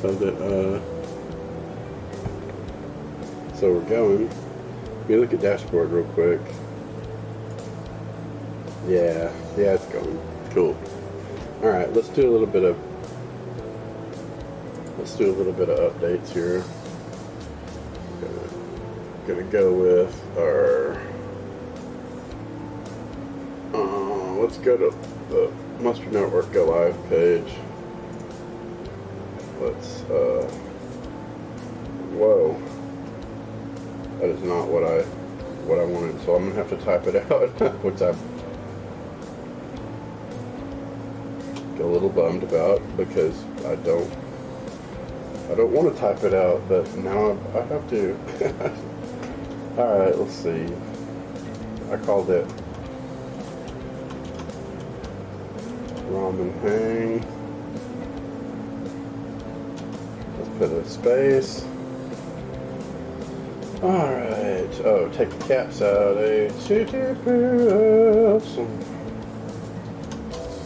so that so we're going. Let me look at dashboard real quick. Yeah, it's going. Cool. All right, let's do a little bit of updates here. Gonna go with our. Let's go to the Mustard Network Go Live page. Let's. Whoa. That is not what I wanted. So I'm gonna have to type it out, which I'm a little bummed about because I don't want to type it out, but now I have to. All right, let's see. I called it ramen hang. Let's put a space. All right. Oh, take the caps out.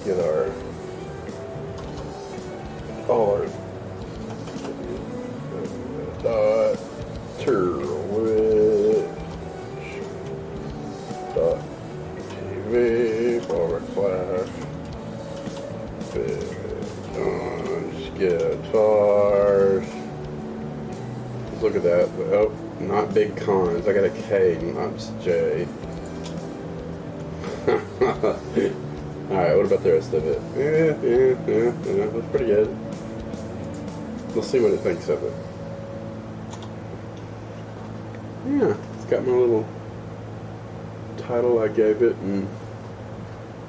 Get all our dot turwitch.tv / guitars. Let's look at that. Oh, not big cons. I got a K, not J. Alright, what about the rest of it? Yeah, that's pretty good. We'll see what it thinks of it. Yeah, it's got my little title I gave it, and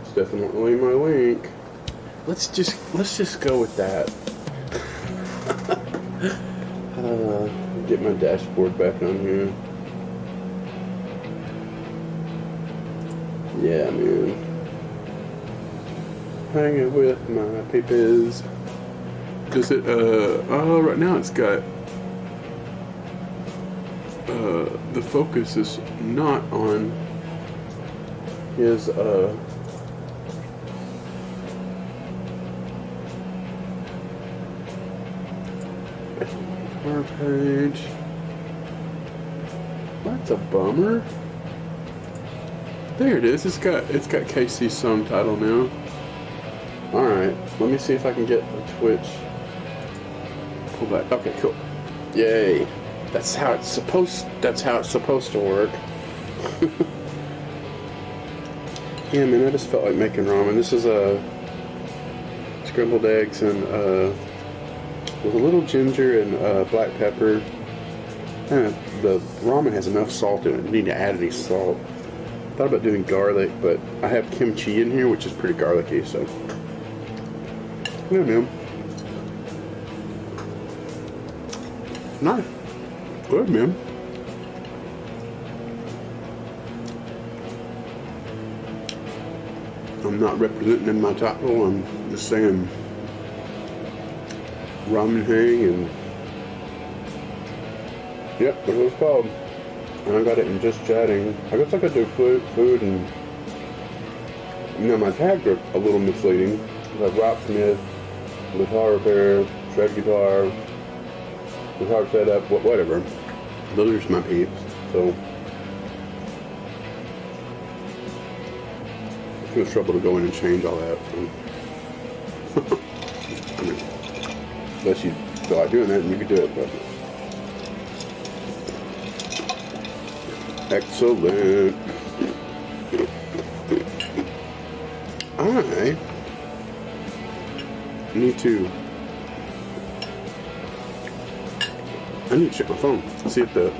it's definitely my link. Let's just go with that. Get my dashboard back on here. Yeah, man. Hanging with my peeps. Does it, right now it's got, the focus is not on his, guitar page. That's a bummer. There it is. It's got KC's song title now. Alright, let me see if I can get the Twitch. Pull back. Okay, cool. Yay. That's how it's supposed to work. Yeah, man, I just felt like making ramen. This is scrambled eggs and with a little ginger and black pepper. The ramen has enough salt in it. I need to add any salt. Thought about doing garlic, but I have kimchi in here, which is pretty garlicky, so. Yeah, man. Nice. Good, man. I'm not representing in my title, I'm just saying ramen hang and yep, that's what it's called. And I got it in just chatting. I guess I could do food and my tags are a little misleading. Like rocksmith, guitar repair, shred guitar, guitar setup, whatever. Those are just my peeps. So it was trouble to go in and change all that. So. I mean, unless you feel like doing that, and you could do it, but. Excellent. I need to check my phone, see if the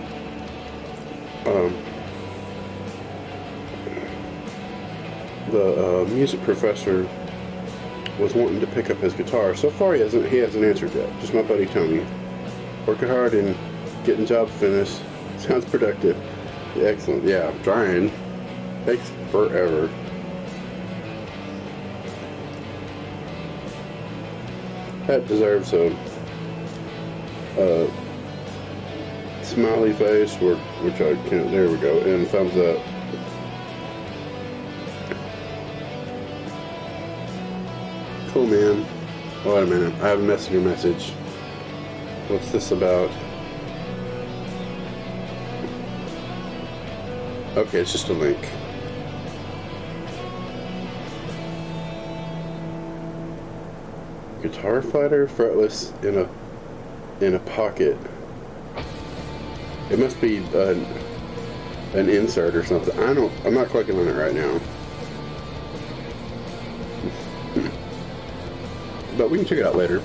music professor was wanting to pick up his guitar. So far he hasn't answered yet. Just my buddy Tony. Working hard and getting jobs finished. Sounds productive. Excellent. Yeah, I'm trying. Takes forever. That deserves a smiley face, which I can't. There we go. And thumbs up. Cool, man. Wait a minute. I have a messenger message. What's this about? Okay, it's just a link. Guitar fighter, fretless in a pocket. It must be an insert or something. I'm not clicking on it right now. But we can check it out later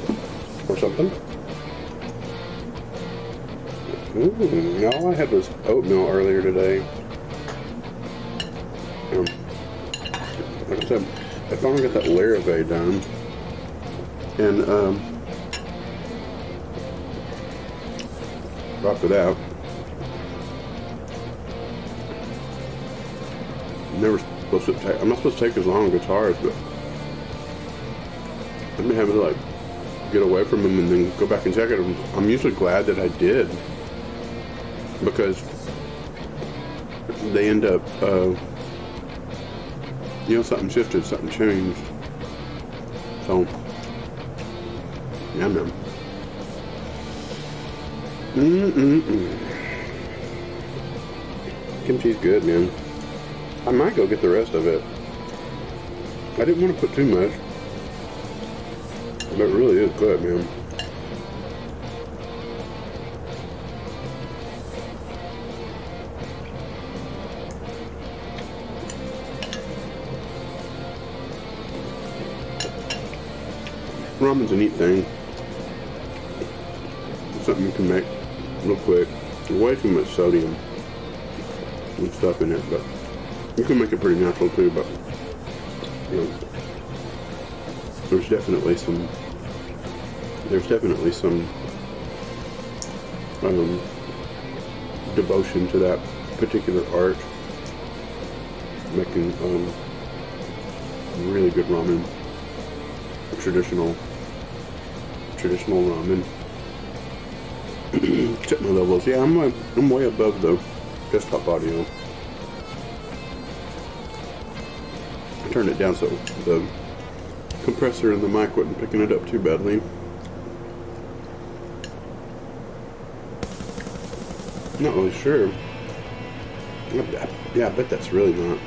or something. Ooh, all I had was oatmeal earlier today. Like I said, I finally got that Laravel done. And after that, I'm not supposed to take as long guitars, but I've been having to like get away from them and then go back and check it. I'm usually glad that I did, because they end up, something shifted, something changed. So, yeah, man. Kimchi's good, man. I might go get the rest of it. I didn't want to put too much, but it really is good, man. Ramen's a neat thing. It's something you can make real quick. There's way too much sodium and stuff in it, but you can make it pretty natural too. But there's definitely some devotion to that particular art, making really good ramen. Traditional ramen. Check my levels. Yeah, I'm way above the desktop audio. I turned it down so the compressor and the mic wasn't picking it up too badly. Not really sure. Yeah, I bet that's really not.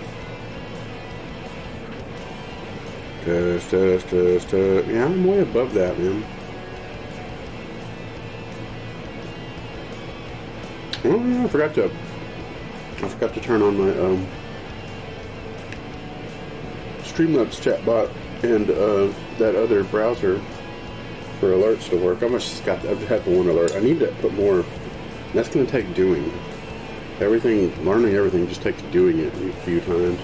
Test. Yeah, I'm way above that, man. Oh, yeah, I forgot to turn on my Streamlabs chatbot and that other browser for alerts to work. I've had the one alert. I need to put more. That's going to take doing. Learning everything just takes doing it a few times.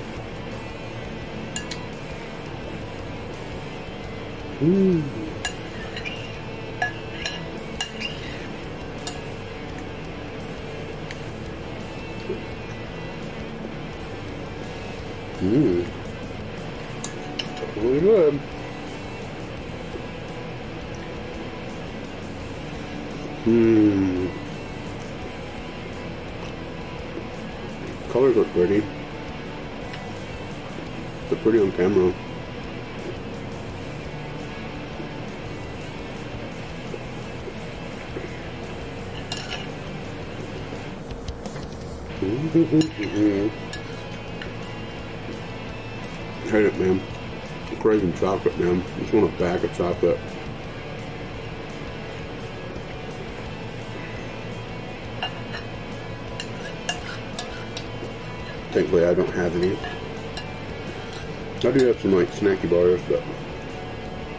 Really good. Colors look pretty. They're pretty on camera. Hate it, man. I'm craving chocolate, man. I just want a bag of chocolate. Thankfully, I don't have any. I do have some like snacky bars, but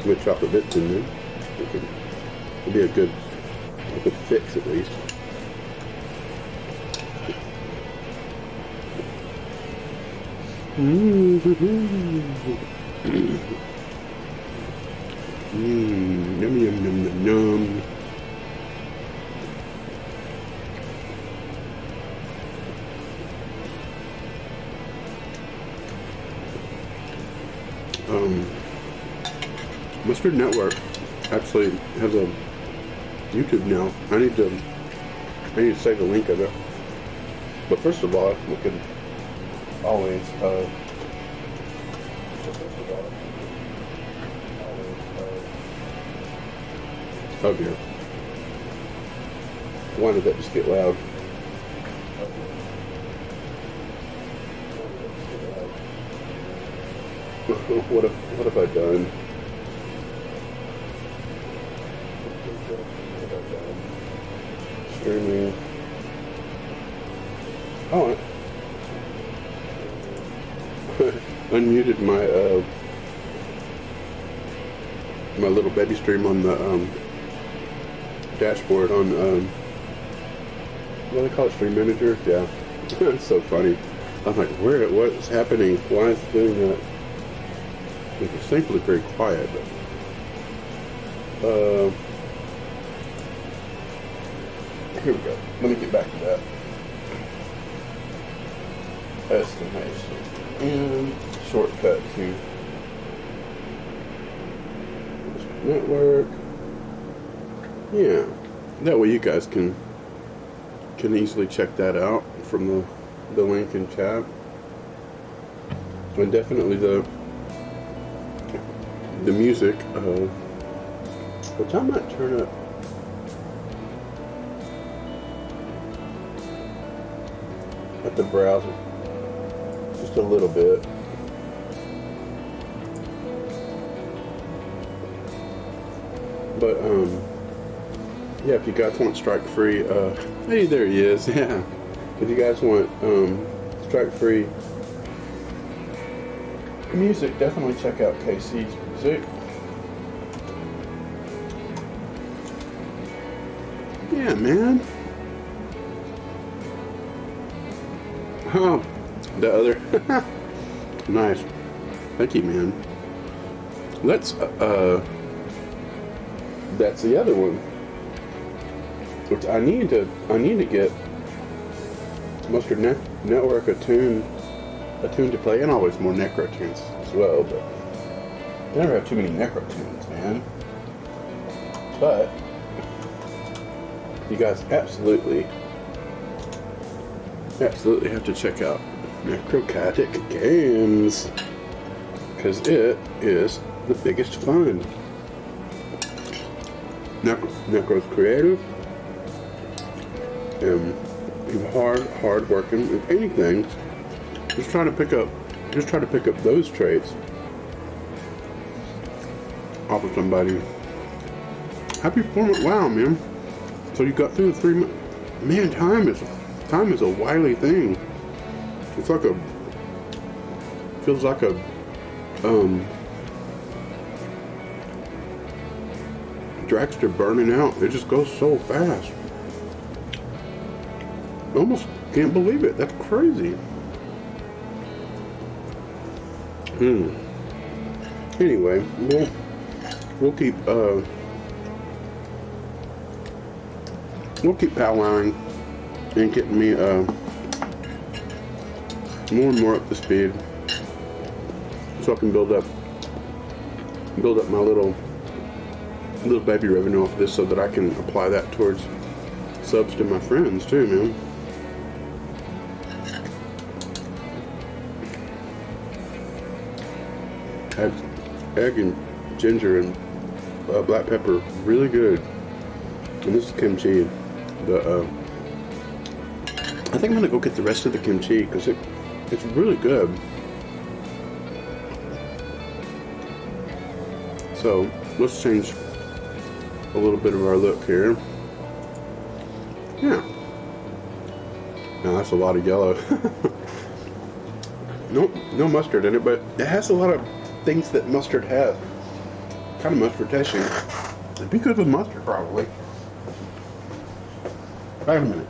with chocolate bits in there, it'll be a good fix at least. Yum yum yum yum yum. Mustard Network actually has a YouTube now. I need to save the link of it. But first of all, we can always oh dear. Why did that just get loud? What have I done? Streaming. Oh, I unmuted my little baby stream on the dashboard on what do they call it, Stream Manager? Yeah. It's so funny. I'm like, what's happening? Why is it doing that? It was thankfully very quiet, but here we go. Let me get back to that. Estimation and shortcut to network. Yeah, that way you guys can easily check that out from the link in chat. And definitely the music, which I might turn up. At the browser just a little bit. But yeah, if you guys want strike free, hey, there he is. Yeah, if you guys want strike free music, definitely check out KC's music. Yeah, man. Oh, the other. Nice. Thank you, man. Let's that's the other one, which I need to get Mustard Network attuned to play, and always more necro tunes as well, but I never have too many necro tunes, man. But you guys absolutely have to check out Necrocatic Games, because it is the biggest fun. Necro's creative and hard working. If anything, just try to pick up those traits off of somebody. Happy performance! Wow, man. So you got through the 3 months. Man, time is a wily thing. It's like feels like a dragster burning out. It just goes so fast. I almost can't believe it. That's crazy. Anyway, we'll keep powwowing and getting me more and more up to speed, so I can build up my little baby revenue off this, so that I can apply that towards subs to my friends too, man. Had egg and ginger and black pepper, really good. And this is kimchi. I think I'm gonna go get the rest of the kimchi because it's really good. So let's change a little bit of our look here. Yeah. Now that's a lot of yellow. Nope, no mustard in it, but it has a lot of things that mustard has. Kind of mustard tasting. It'd be good with mustard, probably. Wait a minute.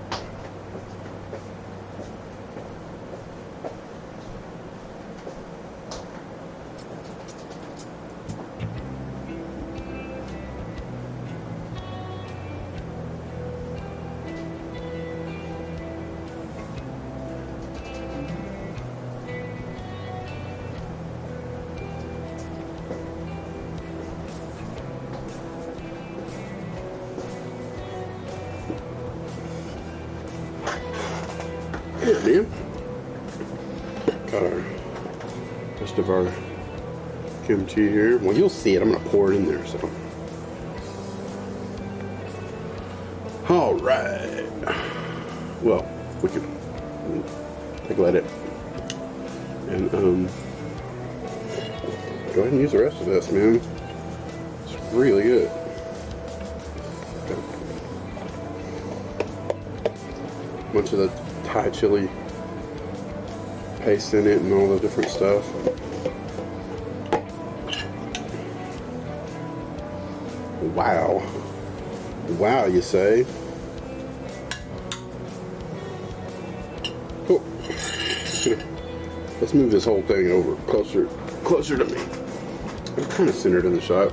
Yeah, man. Got our rest of our kimchi here. Well, you'll see it. I'm gonna pour it in there. So All right. Well, we can take a let it and go ahead and use the rest of this, man. It's really good. Bunch of the Thai chili paste in it and all the different stuff. Wow. Wow, you say? Cool. Let's move this whole thing over closer to me. I'm kind of centered in the shot.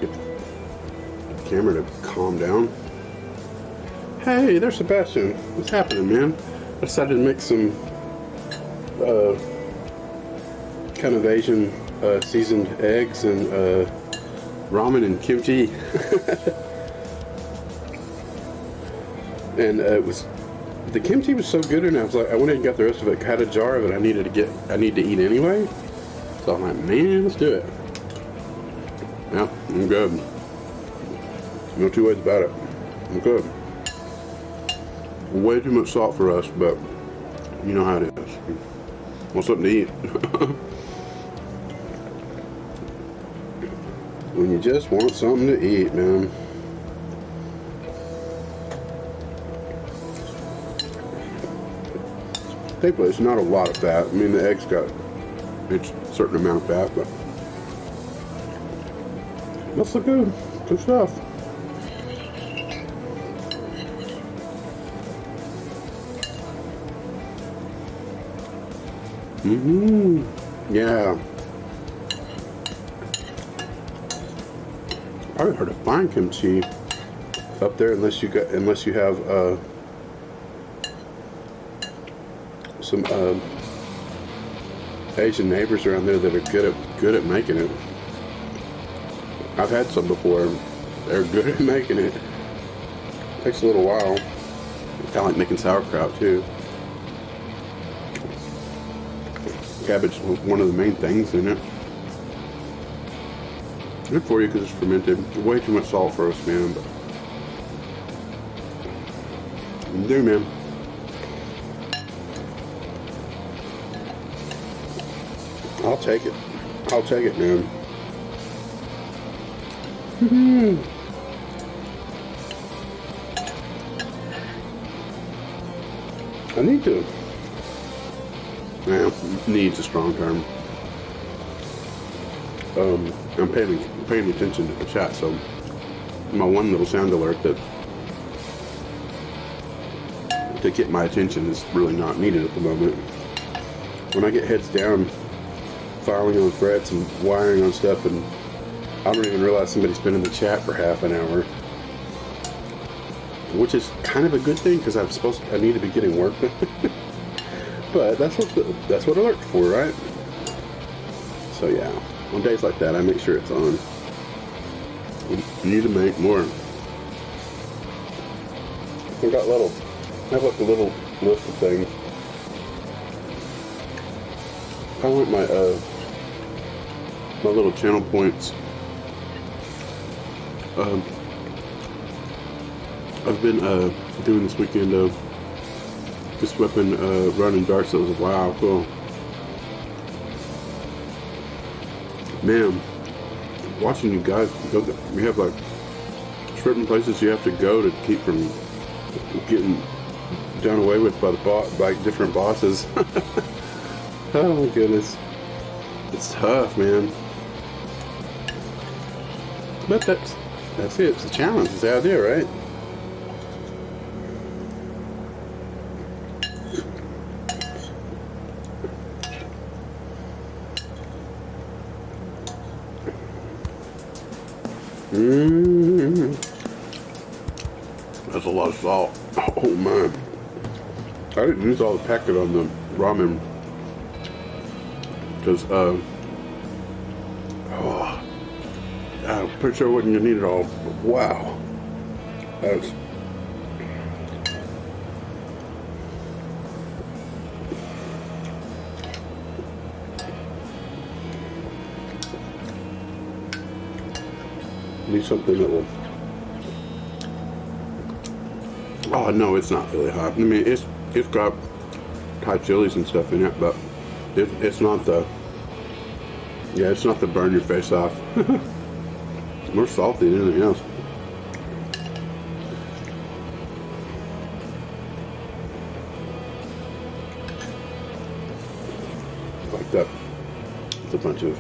Get the camera to calm down. Hey, there's Sebastian. What's happening, man? I decided to make some kind of Asian seasoned eggs and ramen and kimchi. And the kimchi was so good, and I was like, I went ahead and got the rest of it. Had a jar of it. I need to eat anyway. So I'm like, man, let's do it. Yeah, I'm good. No two ways about it. I'm good. Way too much salt for us, but you know how it is. Want something to eat. When you just want something to eat, man. Thankfully, it's not a lot of fat. I mean, the egg's got a certain amount of fat, but that's look good. Good stuff. Yeah. I haven't heard of fine kimchi up there unless you have some Asian neighbors around there that are good at making it. I've had some before. They're good at making it. Takes a little while. Kind of like making sauerkraut too. Cabbage is one of the main things in it. Good for you because it's fermented. Way too much salt for us, man. But you do, man. I'll take it. I'll take it, man. I need to. Well, needs a strong term. I'm paying attention to the chat, so my one little sound alert that to get my attention is really not needed at the moment. When I get heads down, filing on frets and wiring on stuff, and I don't even realize somebody's been in the chat for half an hour, which is kind of a good thing because I need to be getting work done. But that's what alerts for, right? So yeah, on days like that, I make sure it's on. We need to make more. I have like a little list of things. I want my little channel points. I've been doing this weekend just weapon running darts. So it was wow, cool. Man, watching you guys go, we have like certain places you have to go to keep from getting done away with by different bosses. Oh my goodness, it's tough, man. But that's it. It's a challenge. It's the idea, right? That's a lot of salt. Oh man. I didn't use all the packet on the ramen because I'm pretty sure I wouldn't need it all. But wow. That's need something that will Oh no, it's not really hot. I mean, it's got Thai chilies and stuff in it, but it's not the, yeah, it's not the burn your face off. It's more salty than anything else. Like that. It's a bunch of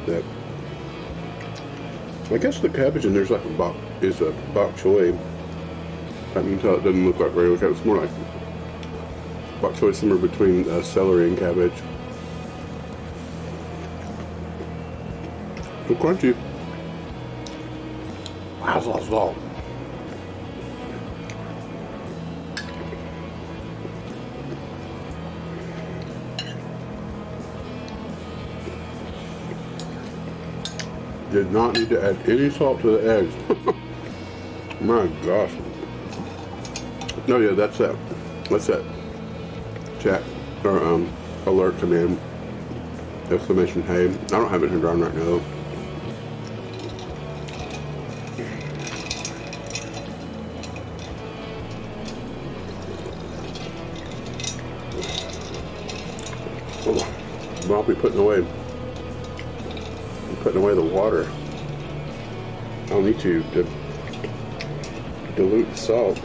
that. I guess the cabbage in there's like a bok choy. I can tell it doesn't look like regular cabbage. It's more like bok choy, somewhere between celery and cabbage. So crunchy. Wow, that's a lot of salt. Did not need to add any salt to the eggs. My gosh. No, yeah, that's that. What's that? Chat or alert command. Exclamation hey. I don't have it turned on right now though. Oh, I'll be putting away the water. I'll need to dilute the salt.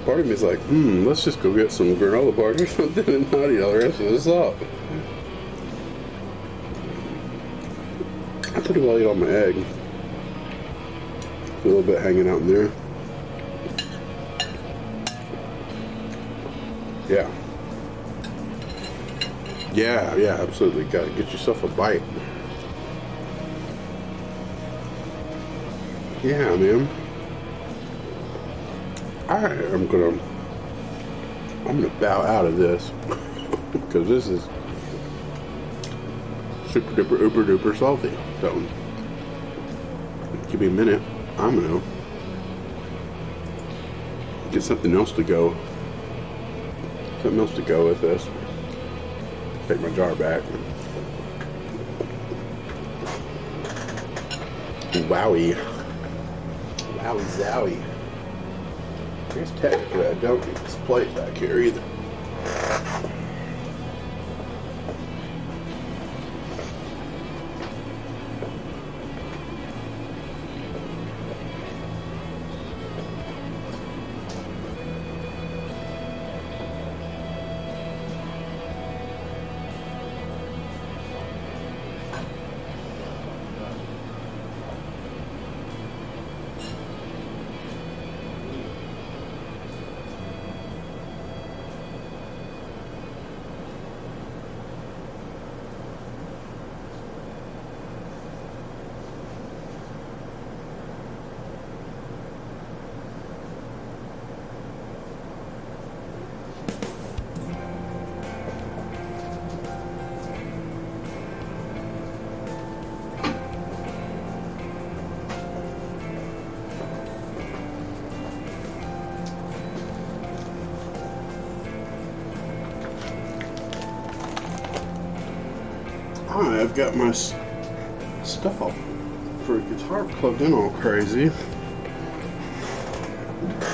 Part of me is like, let's just go get some granola bars or something and not eat all the rest of the salt. I pretty well eat all my egg. A little bit hanging out in there. Yeah, absolutely. Gotta get yourself a bite. Yeah, man. I'm gonna bow out of this because this is super duper uber duper salty. So give me a minute. I'm gonna get something else to go. Something else to go with this. Take my jar back. Wowie. Wowie zowie. I guess technically I don't need this plate back here either. I've got my stuff all for a guitar plugged in all crazy,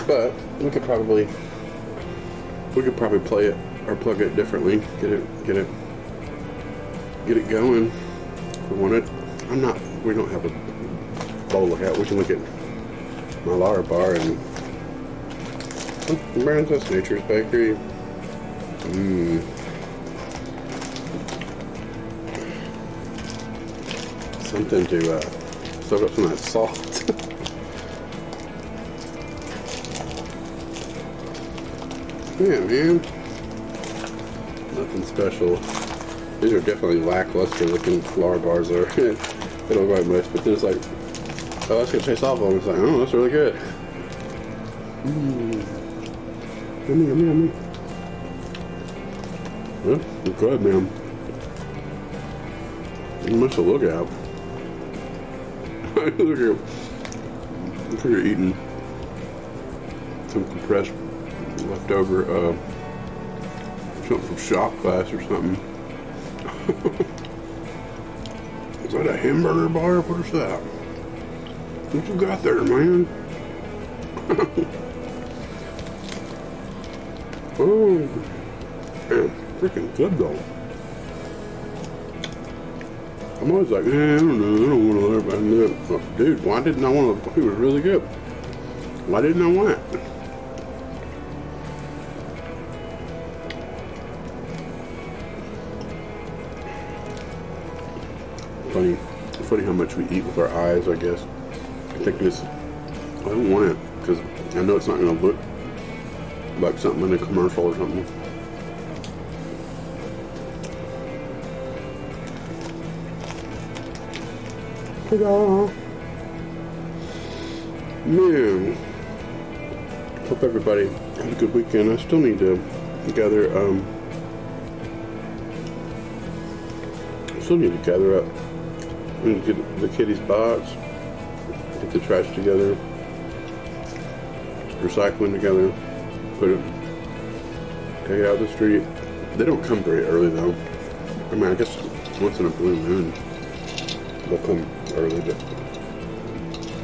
but we could probably play it or plug it differently. Get it going if we want it. We don't have a bowl to look at. We can look at my Lara bar and Brandon's That's Nature's Bakery. Something to soak up some of that salt. Yeah, man. Nothing special. These are definitely lackluster looking flour bars there. They don't look like much, but then it's like, oh, that's gonna taste awful. And it's like, oh, that's really good. Yummy, yummy, yummy. Well, it's good, man. You must look out. Look at you're eating some compressed leftover something from shop class or something. Is that a hamburger bar? What is that? What you got there, man? Oh, man, freaking good though. I'm always like, man, I don't know, I don't want to let everybody know. Oh, dude, why didn't I want to? It was really good. Why didn't I want it? Funny how much we eat with our eyes, I guess. I think this, I don't want it because I know it's not going to look like something in a commercial or something. Ta-da! Man, hope everybody had a good weekend. I still need to gather, up. I need to get the kitty's box, get the trash together, recycling together, put it, take it out of the street. They don't come very early though. I mean, I guess once in a blue moon they'll come early, but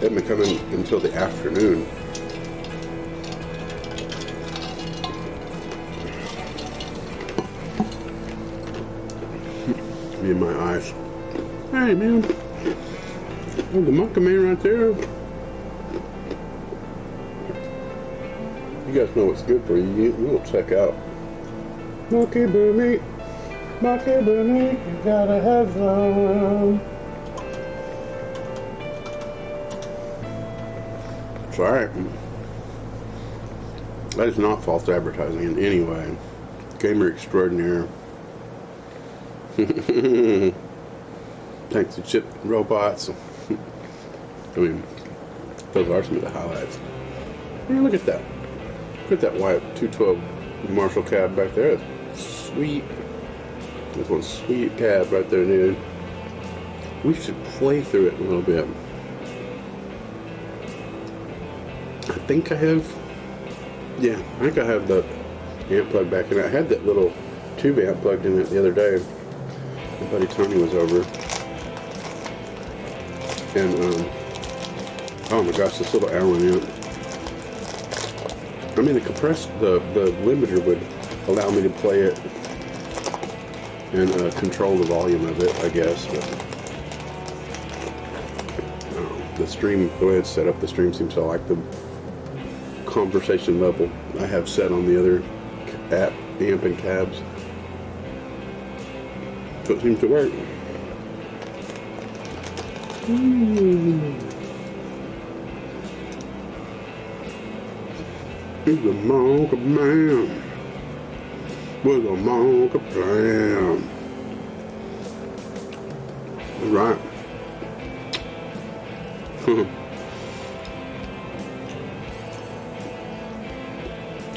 they haven't been coming until the afternoon. Me and my eyes. Hey man, oh, the monkey man right there. You guys know what's good for you. You'll check out. Monkey meat, you gotta have some. Sorry, that is not false advertising in any way. Gamer extraordinaire. Thanks to chip robots. I mean, those are some of the highlights. Man, look at that. Look at that white 212 Marshall cab back there. That's sweet. That's one sweet cab right there, dude. We should play through it a little bit. I think I have, yeah, I think I have the amp plug back in it. I had that little tube amp plugged in it the other day. My buddy Tony was over. And, oh my gosh, this little Allen amp. I mean, the limiter would allow me to play it and control the volume of it, I guess. But the stream, the way it's set up, the stream seems to like the conversation level I have set on the other amp and cabs. So it seems to work. He's a monkey man with a monkey plan. All right.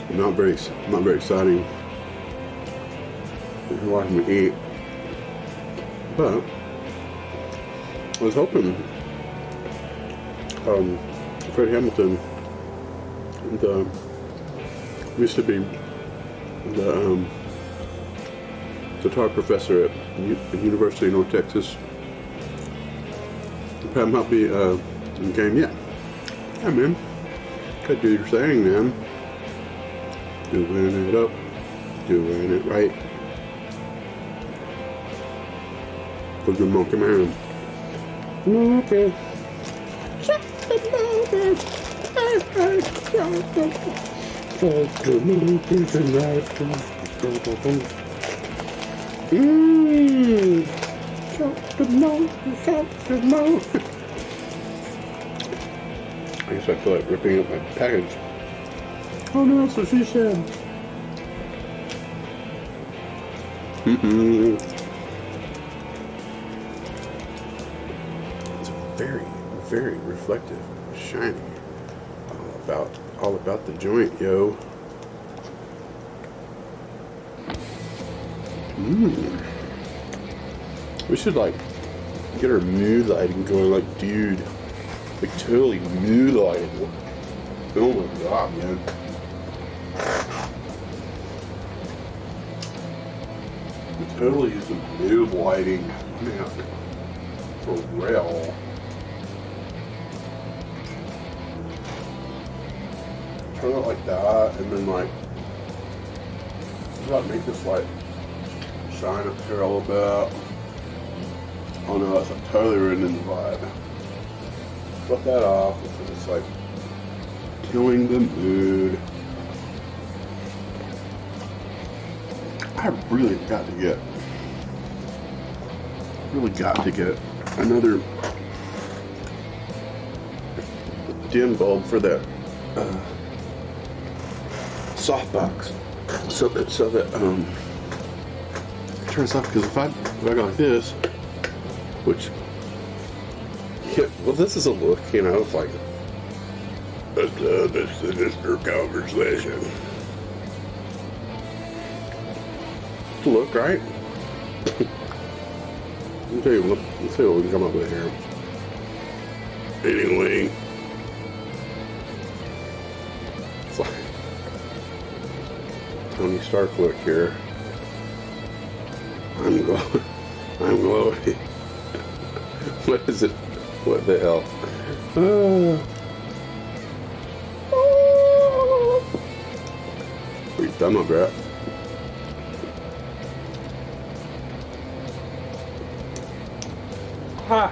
Not very exciting. If you're watching me eat, but I was hoping Fred Hamilton, used to be the guitar professor at the University of North Texas. That might be in game. Yeah, man. Could do your thing, man. Doing it up, doing it right. For the monkey man. Monkey. I guess I feel like ripping up my package. Oh no, that's what she said. It's very, very reflective, shiny. All about the joint, yo. We should like get our mood lighting going, like, dude, like totally mood lighting. Oh my god, man. We totally use some mood lighting, man. for real. Turn it like that, and then like, make this like shine up here a little bit. Oh no, that's totally ruining the vibe. Flip that off, because it's like killing the mood. I really got to get another dim bulb for that softbox, so that turns off. Because if I go like this, which, yeah, well, this is a look, you know, it's like this sinister conversation. It's a look, right? Let's see what we can come up with here. Anyway, it's like Tony Stark look here. I'm glowing. What is it? What the hell? Where you thumb up, right? Ha!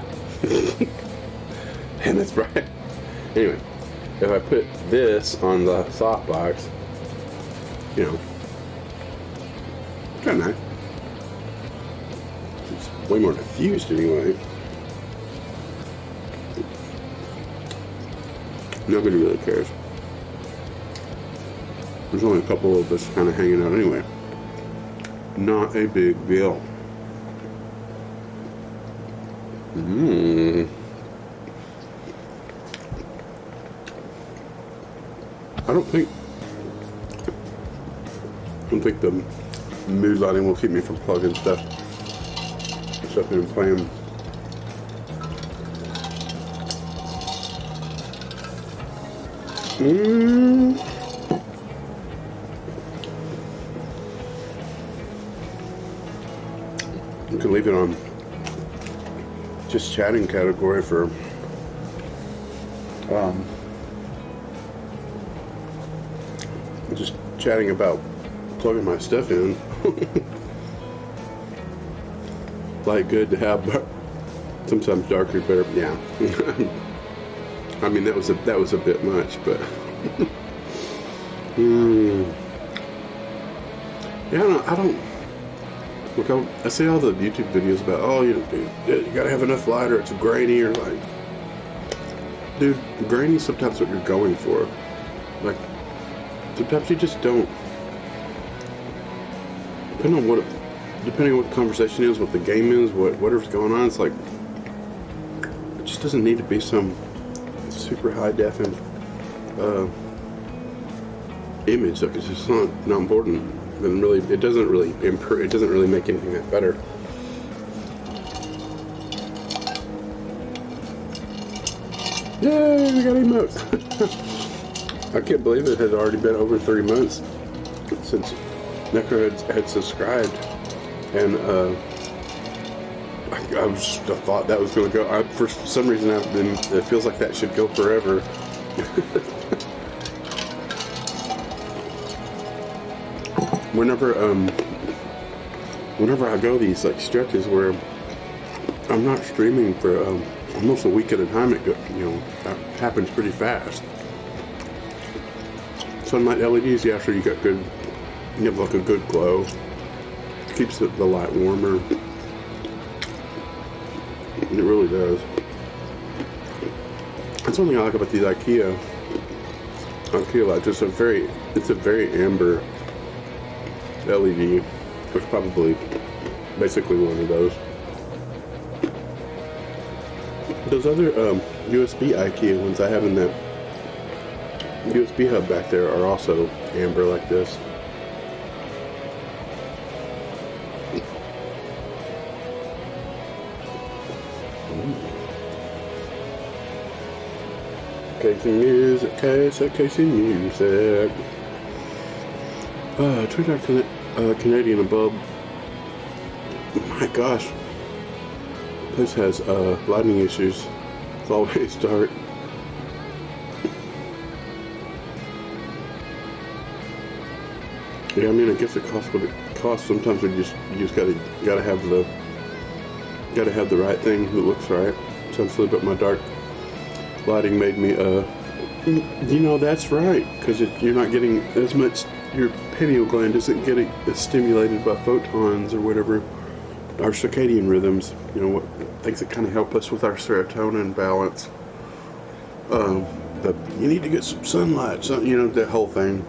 And that's right. Anyway, if I put this on the softbox, you know, kind of nice. It's way more diffused anyway. Nobody really cares. There's only a couple of us kind of hanging out anyway. Not a big deal. I don't think the mood lighting will keep me from plugging stuff in and playing. You can leave it on just chatting category for just chatting about plugging my stuff in. Light good to have, but sometimes darker better. Yeah. I mean, that was a bit much, but yeah, I don't look. I see all the YouTube videos about, oh, you gotta have enough light or it's grainy, or like, dude, grainy is sometimes what you're going for. Like, sometimes you just don't. Depending on what the conversation is, what the game is, whatever's going on, it's like, it just doesn't need to be some super high def image. Like, it's just not important. And really, it doesn't really improve. It doesn't really make anything that better. Yay! We got emotes. I can't believe it had already been over 3 months since Necro had subscribed, and I thought that was going to go. For some reason, it feels like that should go forever. Whenever I go these like stretches where I'm not streaming for almost a week at a time, that happens pretty fast. Sunlight LEDs, yeah, sure, you have like a good glow. Keeps the light warmer. It really does. That's something I like about these IKEA lights. It's a very amber LED. It's probably basically one of those. Those other USB IKEA ones I have in that USB hub back there are also amber like this. Casey music, Casey music. $20 Canadian above. My gosh. This has lighting issues. It's always dark. Yeah, I mean, I guess it costs what it costs. Sometimes you just gotta have the right thing that looks right. Sounds silly, but my dark lighting made me you know, that's right, because you're not getting as much. Your pineal gland isn't getting stimulated by photons or whatever, our circadian rhythms. You know, what things that kind of help us with our serotonin balance. You need to get some sunlight. So, you know, the whole thing,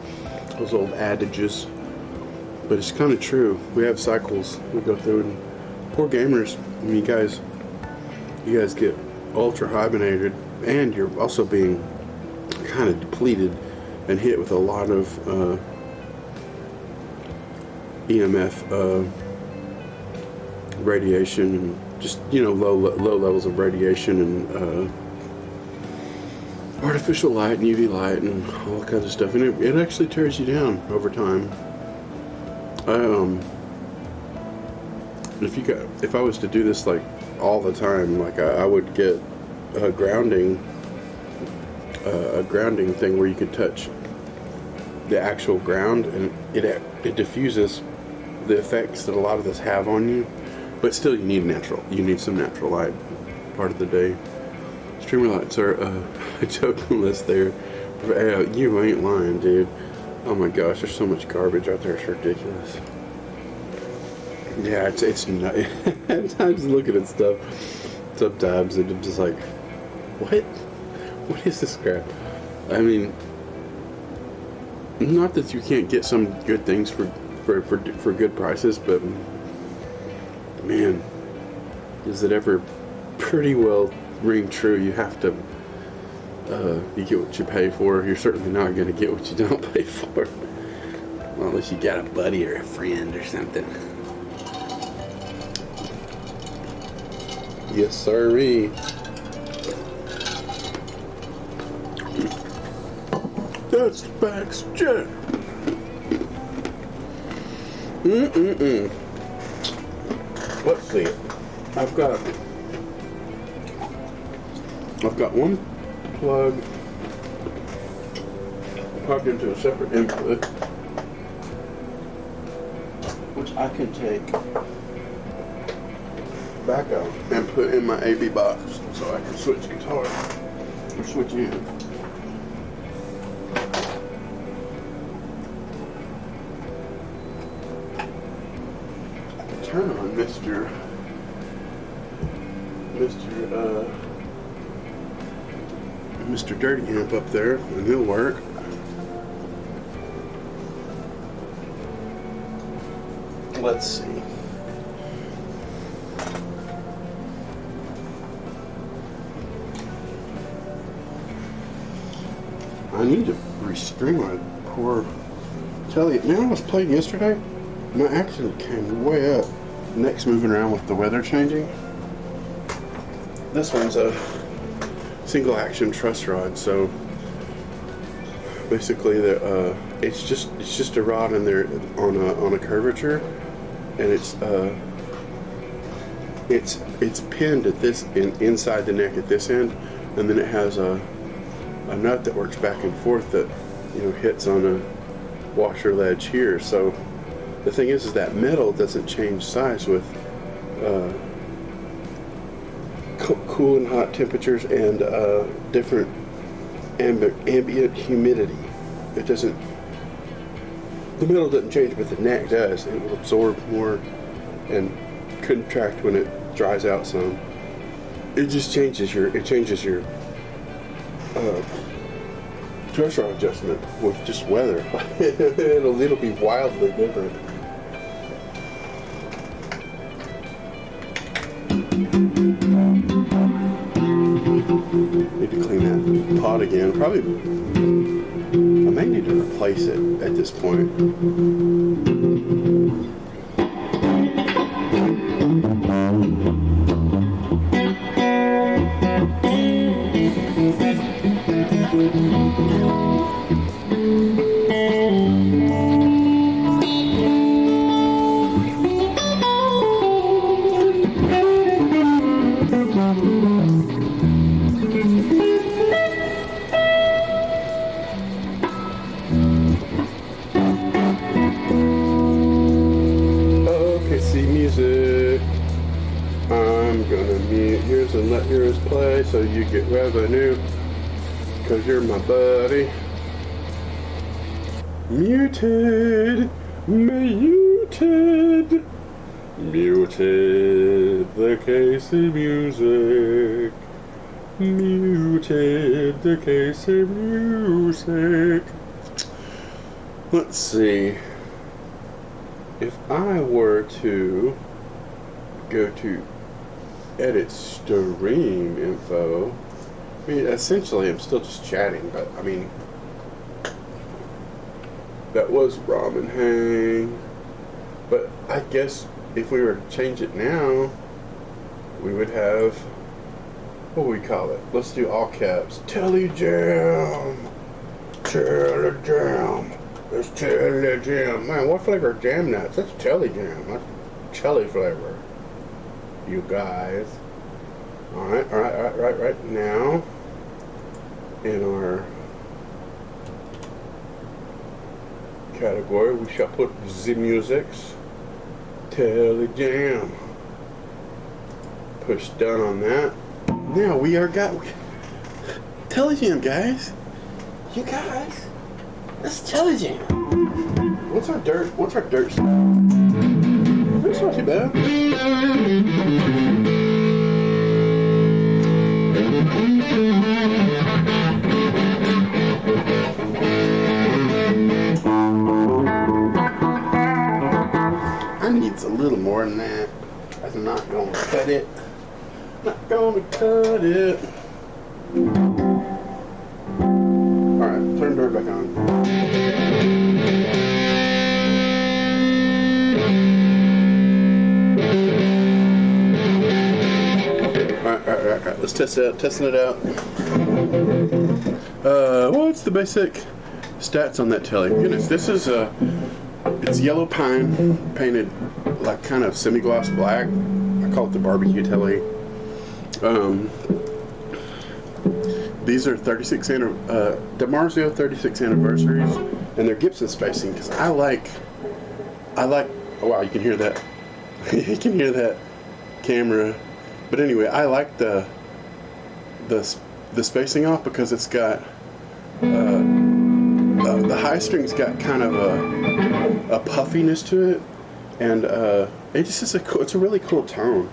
those old adages. But it's kind of true. We have cycles we go through, and poor gamers. I mean, you guys get ultra hibernated, and you're also being kind of depleted and hit with a lot of EMF radiation, and just, you know, low levels of radiation and artificial light and UV light and all kinds of stuff, and it actually tears you down over time. If I was to do this like all the time, like I would get a grounding thing where you could touch the actual ground, and it diffuses the effects that a lot of this have on you. But still, you need some natural light part of the day. Streamer lights are a joke unless they're. You ain't lying, dude. Oh my gosh, there's so much garbage out there. It's ridiculous. Yeah, it's not. Sometimes looking at stuff, sometimes I'm just like, what is this crap? I mean, not that you can't get some good things for good prices, but man, does it ever pretty well ring true? You have to, you get what you pay for. You're certainly not going to get what you don't pay for. Well, unless you got a buddy or a friend or something. Yes, sirree. That's facts, Jack. Let's see. I've got one plug plugged into a separate input, which I can take back out and put in my AV box so I can switch guitar or switch in. Turn on Mr. Dirty Amp up there, and he'll work. Let's see. I need to restring my poor Tele. Man, I was playing yesterday. My action came way up. Neck's moving around with the weather changing. This one's a single action truss rod, so basically it's just a rod in there on a curvature, and it's pinned at this inside the neck at this end, and then it has a nut that works back and forth that, you know, hits on a washer ledge here. So the thing is that metal doesn't change size with cool and hot temperatures and different ambient humidity. It doesn't. The metal doesn't change, but the neck does. It will absorb more and contract when it dries out some. It just changes your. It changes your truss rod adjustment with just weather. it'll be wildly different. Need to clean that pot again. Probably, I may need to replace it at this point. music. I'm gonna mute yours and let yours play so you get revenue, 'cause you're my buddy. Muted, muted, muted the case of music. Muted the case of music. Let's see. If I were to go to edit stream info, I mean, essentially I'm still just chatting, but I mean, that was ramen hang. But I guess if we were to change it now, we would have, what do we call it? Let's do all caps. Tele JAM. Tele JAM. It's Tele JAM. Man, what flavor of jam nuts? That's Tele JAM. That's chili flavor. You guys. Alright. Right now, in our category, we shall put the musics. Tele JAM. Push done on that. Now we are got Tele JAM, guys. You guys, that's Tele JAM. What's our dirt style? It's not too bad. I need a little more than that. I'm not gonna cut it. Not gonna cut it. Alright, turn the dirt back on. Alright. Let's test it out. Testing it out. What's the basic stats on that Tele? Goodness, this is it's yellow pine painted like kind of semi-gloss black. I call it the barbecue Tele. These are DiMarzio 36 anniversaries, and they're Gibson spacing because I like. Oh wow, you can hear that. You can hear that camera. But anyway, I like the spacing off because it's got the high string's got kind of a puffiness to it, and it just is it's a really cool tone.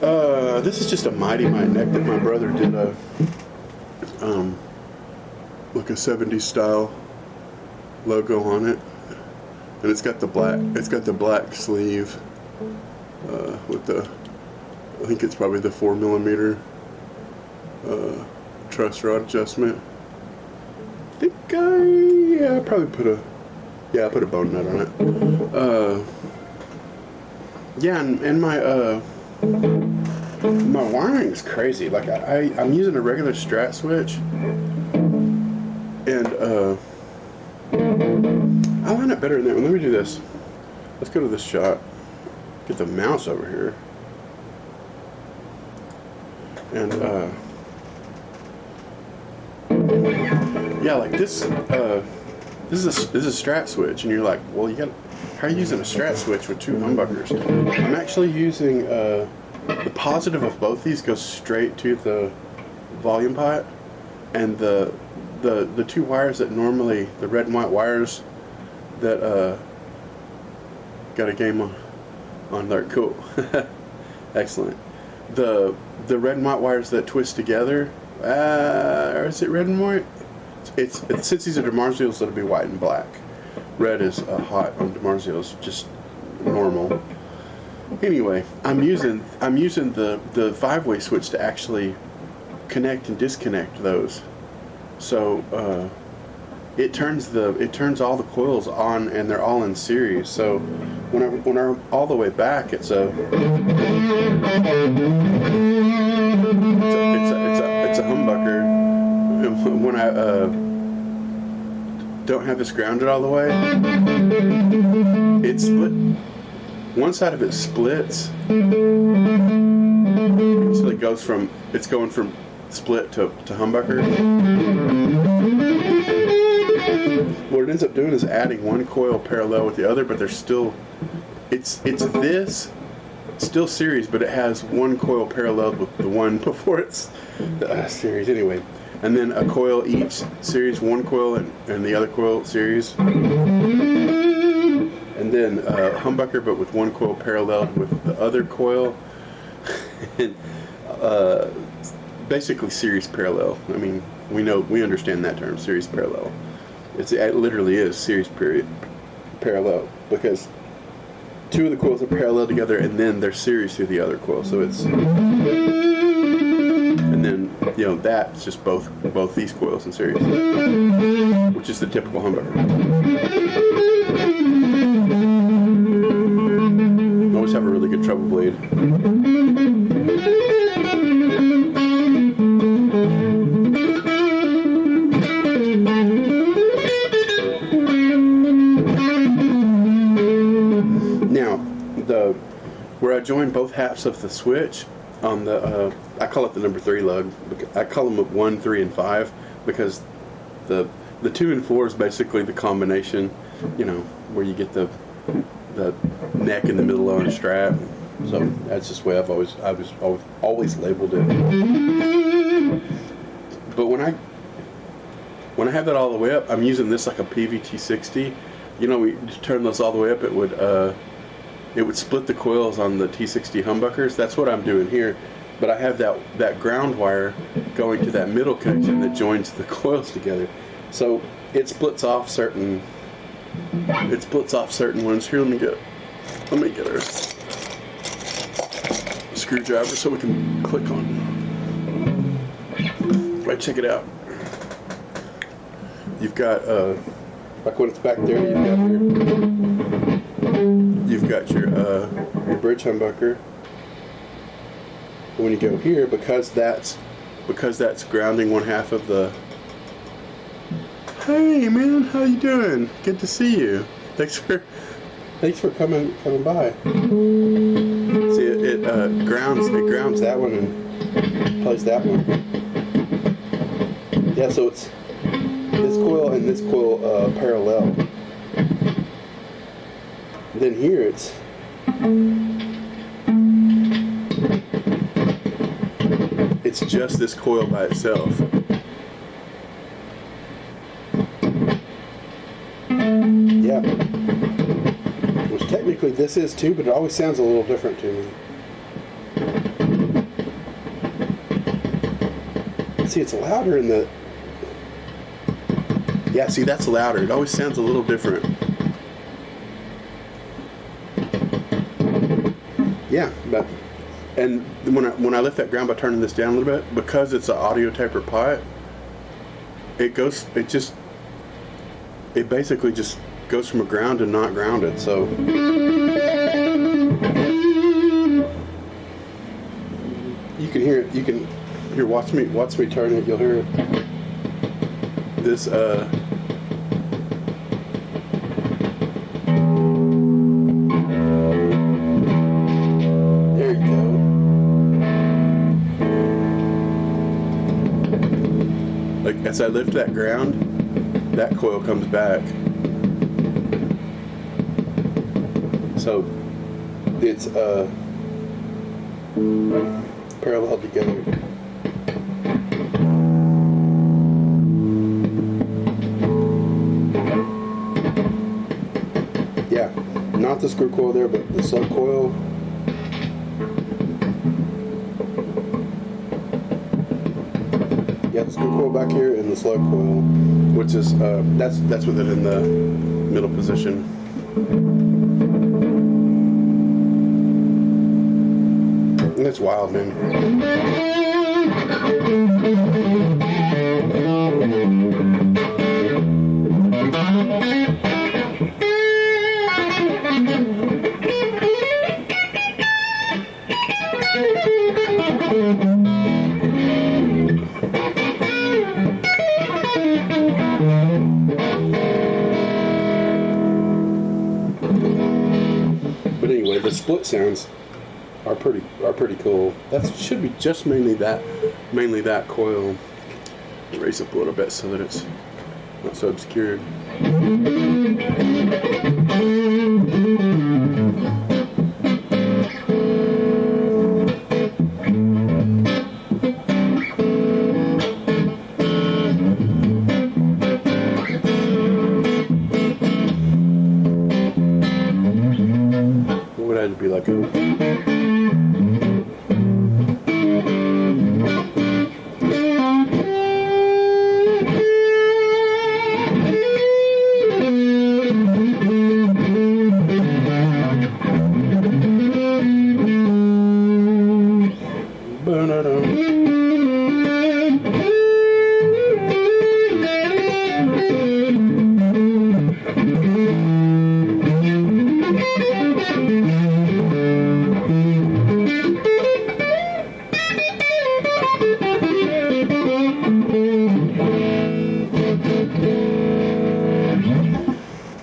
This is just a Mighty Might neck that my brother did like a 70s style logo on it, and it's got the black sleeve with the, I think it's probably the 4mm truss rod adjustment. I think I probably put a bone nut on it. And my wiring is crazy. Like I'm using a regular Strat switch, and I line up better than that one. Let me do this. Let's go to this shot. Get the mouse over here, and yeah, like this. This is a Strat switch, and you're like, well, how are you using a Strat switch with two humbuckers? I'm actually using the positive of both these goes straight to the volume pot, and the two wires that normally, the red and white wires that got a game on there. Cool. Excellent. The red and white wires that twist together, or is it red and white? It's since these are DiMarzios, it'll be white and black. Red is hot on DiMarzios, just normal. Anyway, I'm using the 5-way switch to actually connect and disconnect those. So it turns all the coils on, and they're all in series. So when I'm all the way back, it's a humbucker. When I don't have this grounded all the way, it's split. One side of it splits, so it's going from split to humbucker. What it ends up doing is adding one coil parallel with the other, but there's still, it's this still series, but it has one coil paralleled with the one before it's series anyway. And then a coil each series, one coil and the other coil series. And then humbucker, but with one coil paralleled with the other coil. And basically series parallel. I mean, we understand that term, series parallel. It literally is series parallel, because two of the coils are parallel together and then they're series through the other coil. So it's, and then, you know, that's just both these coils in series, which is the typical humbucker. Always have a really good treble blade. Now, where I join both halves of the switch on the, I call it the number 3 lug. I call them 1, 3, and 5 because the 2 and 4 is basically the combination, you know, where you get the neck in the middle on a strap. So that's just the way I've always labeled it. But when I have that all the way up, I'm using this like a PVT60. You know, we just turn those all the way up, it would split the coils on the T60 humbuckers. That's what I'm doing here. But I have that ground wire going to that middle connection that joins the coils together. So it splits off certain ones. Here, let me get our screwdriver so we can click on. Right, check it out. You've got like when it's back there, you've got your bridge humbucker. And when you go here, because that's grounding one half of the. Hey man, how you doing? Good to see you. Thanks for coming by. See, it grounds that one and plays that one. Yeah, so it's this coil and this coil parallel. Then here it's just this coil by itself. Yeah. Which technically this is too, but it always sounds a little different to me. See, it's louder in the... Yeah, see, that's louder. It always sounds a little different. Yeah, but... And when I lift that ground by turning this down a little bit, because it's an audio taper pipe, it basically just goes from a ground to not grounded. So you can hear it. You can here. Watch me turn it. You'll hear it. This there you go. Like as I lift that ground, that coil comes back. So it's parallel together. Yeah, not the screw coil there, but the slug coil. Yeah, the screw coil back here and the slug coil, which is that's with it in the middle position. And it's wild, man. But anyway, the split sounds are pretty cool. That should be just mainly that coil. Raise up a little bit so that it's not so obscured. side would be like a...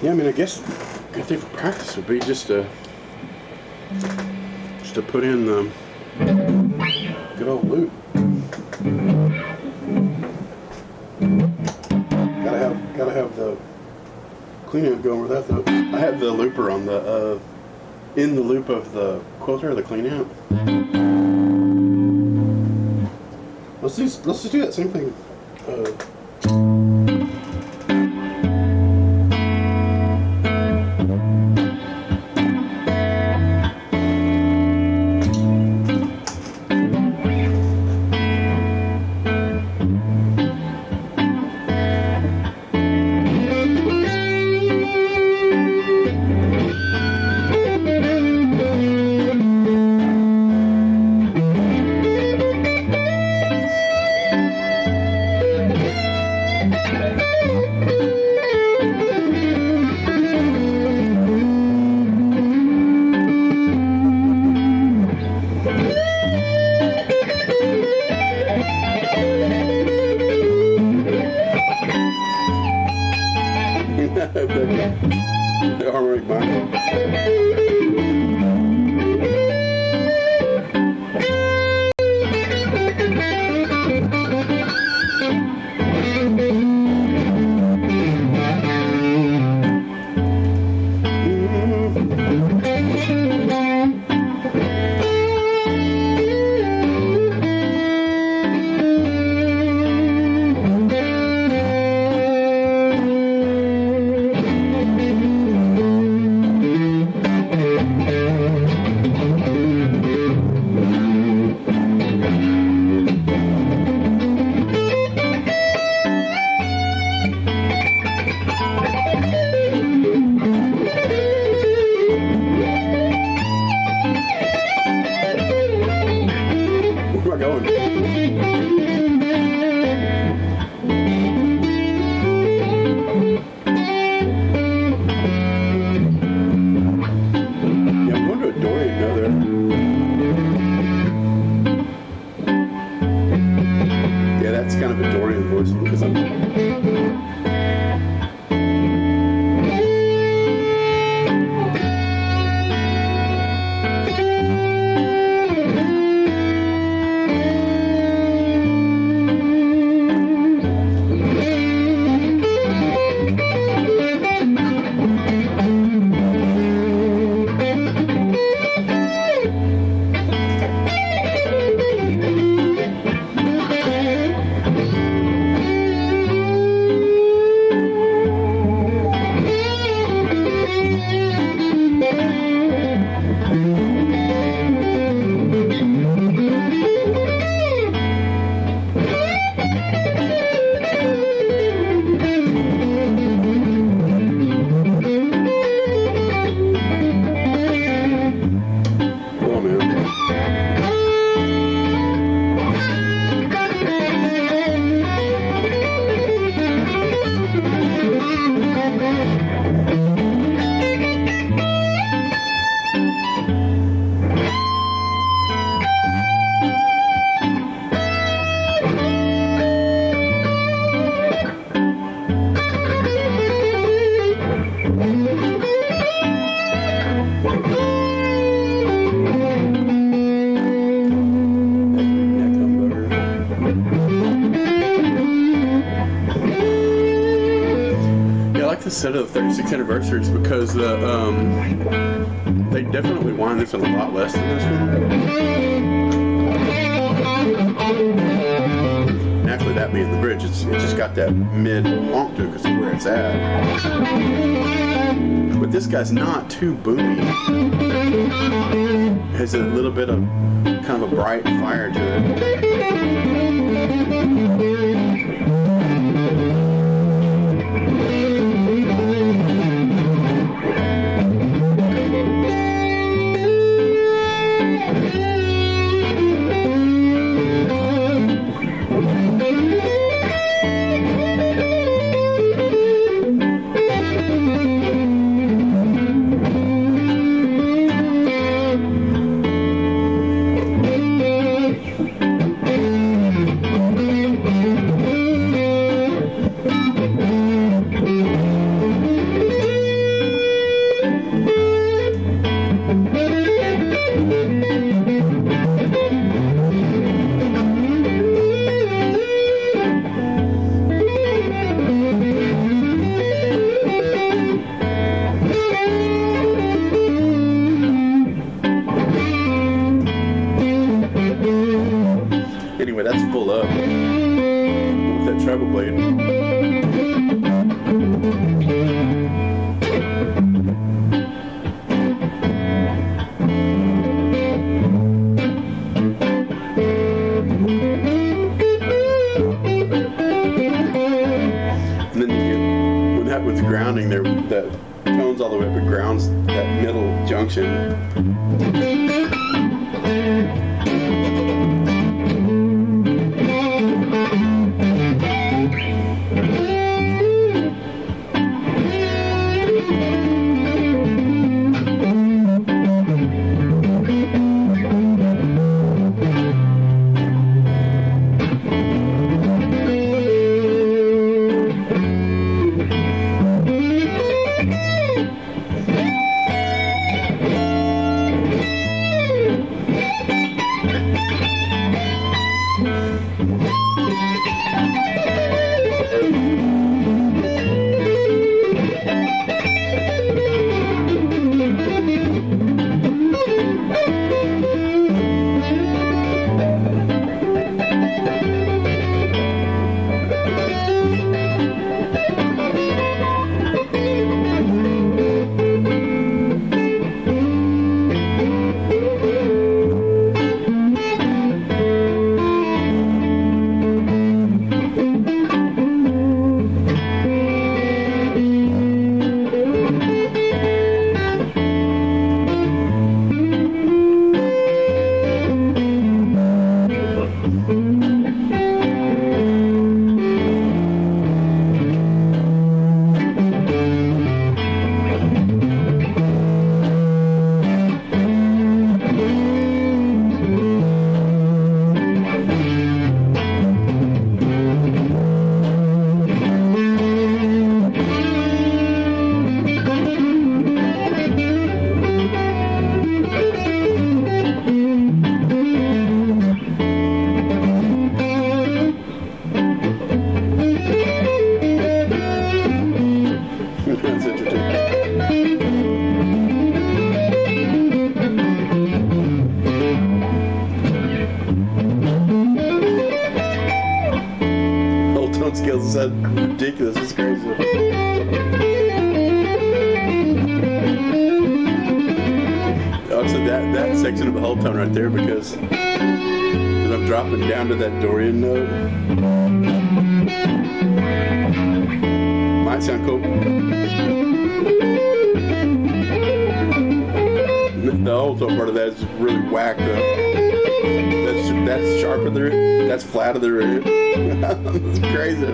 Yeah, I mean, I guess a good thing for practice would be just to put in the good old loop. Gotta have the clean amp going without the. I have the looper on the in the loop of the quilter, the clean amp. Let's just do that same thing. The harmonic mind. Kind of a Dorian voice because I'm set of the 36th anniversaries because they definitely wind this a lot less than this one. Naturally, that being the bridge, it just got that mid honk to it because of where it's at. But this guy's not too boomy. has a little bit of kind of a bright fire to it. Anyway, that's full up with that treble blade. And then you get, when that was grounding there, that tones all the way up, it grounds that middle junction. That's interesting. Whole tone scales is that ridiculous. It's crazy. Obviously, that section of the whole tone right there, because I'm dropping down to that Dorian note. Might sound cool. The whole tone part of that is really whacked up. That's sharp of the root. That's flat of the root. That's crazy.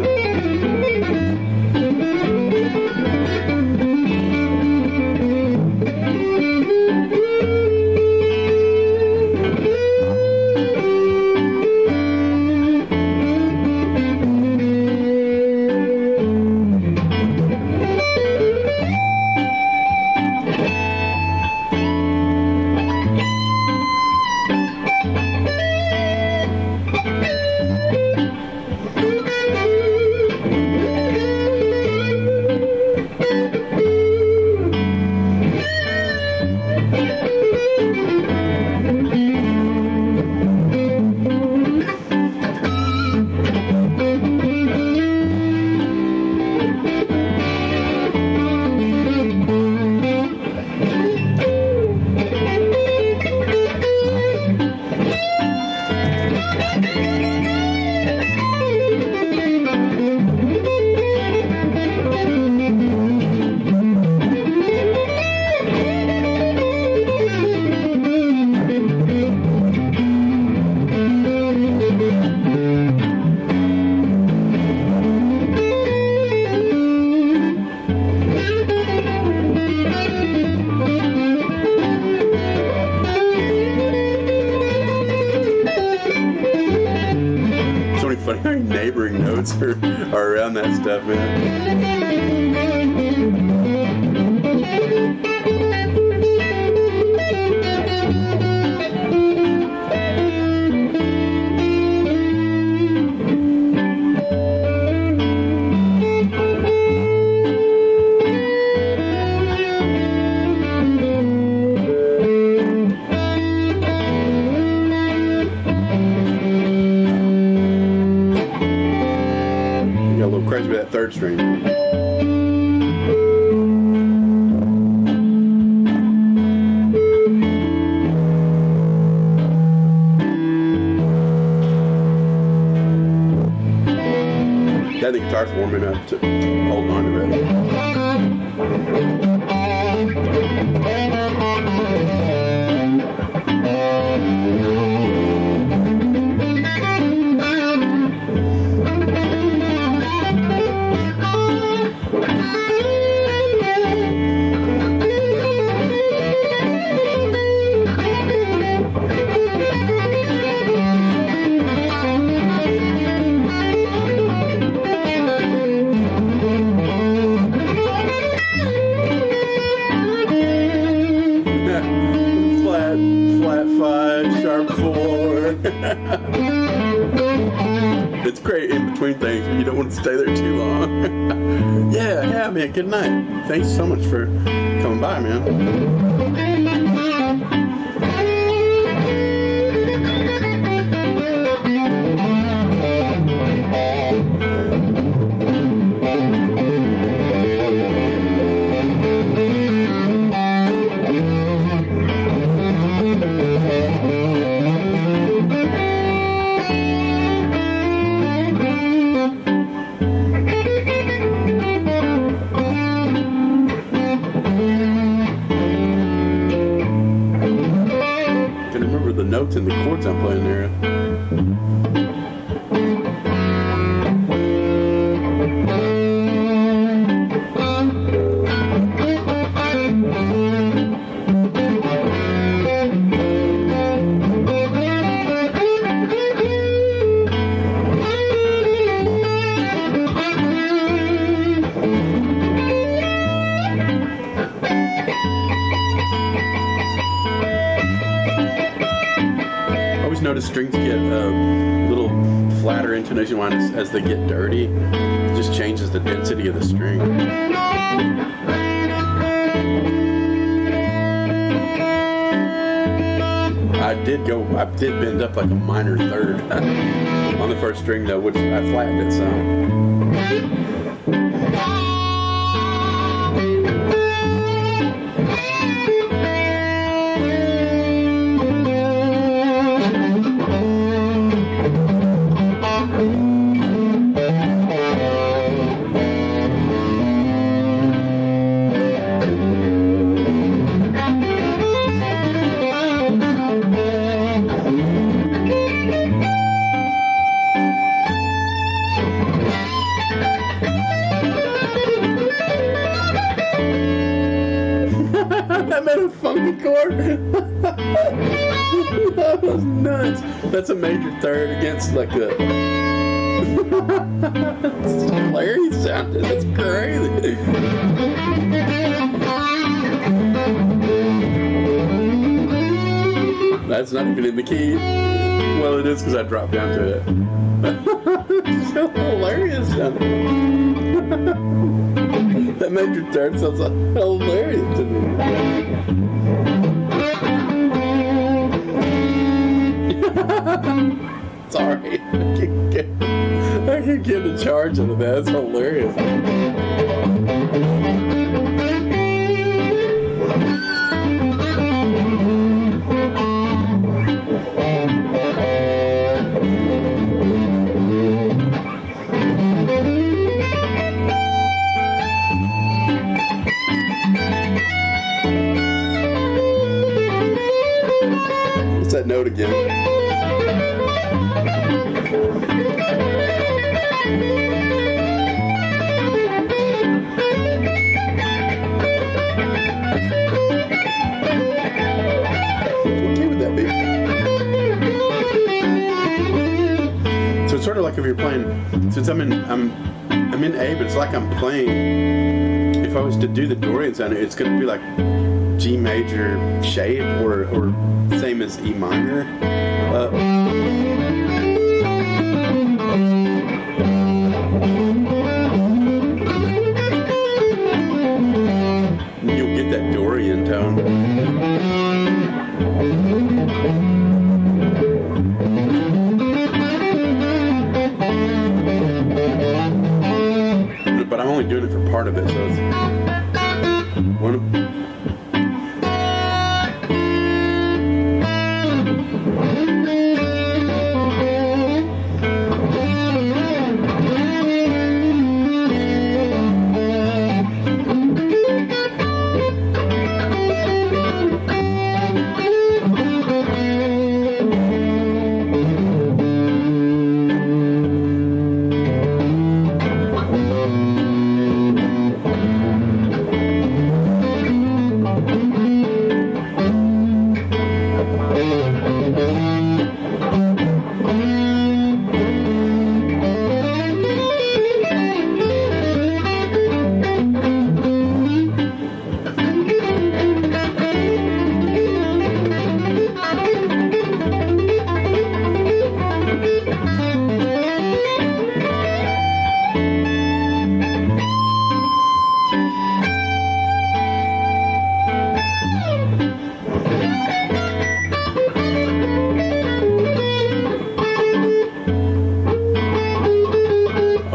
notes are around that stuff, man. Crazy with that third string. That the guitar's warming up to hold on to it. Flat 5, sharp 4. It's great in between things, but you don't want to stay there too long. Yeah, man, good night. Thanks so much for coming by, man. The notes and the chords I'm playing there. Notice strings get a little flatter intonation line as they get dirty. It just changes the density of the string. I did bend up like a minor third on the first string though, which I flattened it some. That made a funky chord. That was nuts. That's a major third against like a. It's hilarious sounding. That's crazy. That's not even in the key. Well, it is because I dropped down to it. It's so hilarious sounding. That major third sounds hilarious to me. Sorry, I can't get a charge out of that. It's hilarious. What's that note again? sort of like if you're playing. Since I'm in A, but it's like I'm playing. If I was to do the Dorian sound, it's going to be like G major shape, or same as E minor. You'll get that Dorian tone. But I'm only doing it for part of it, so it's one.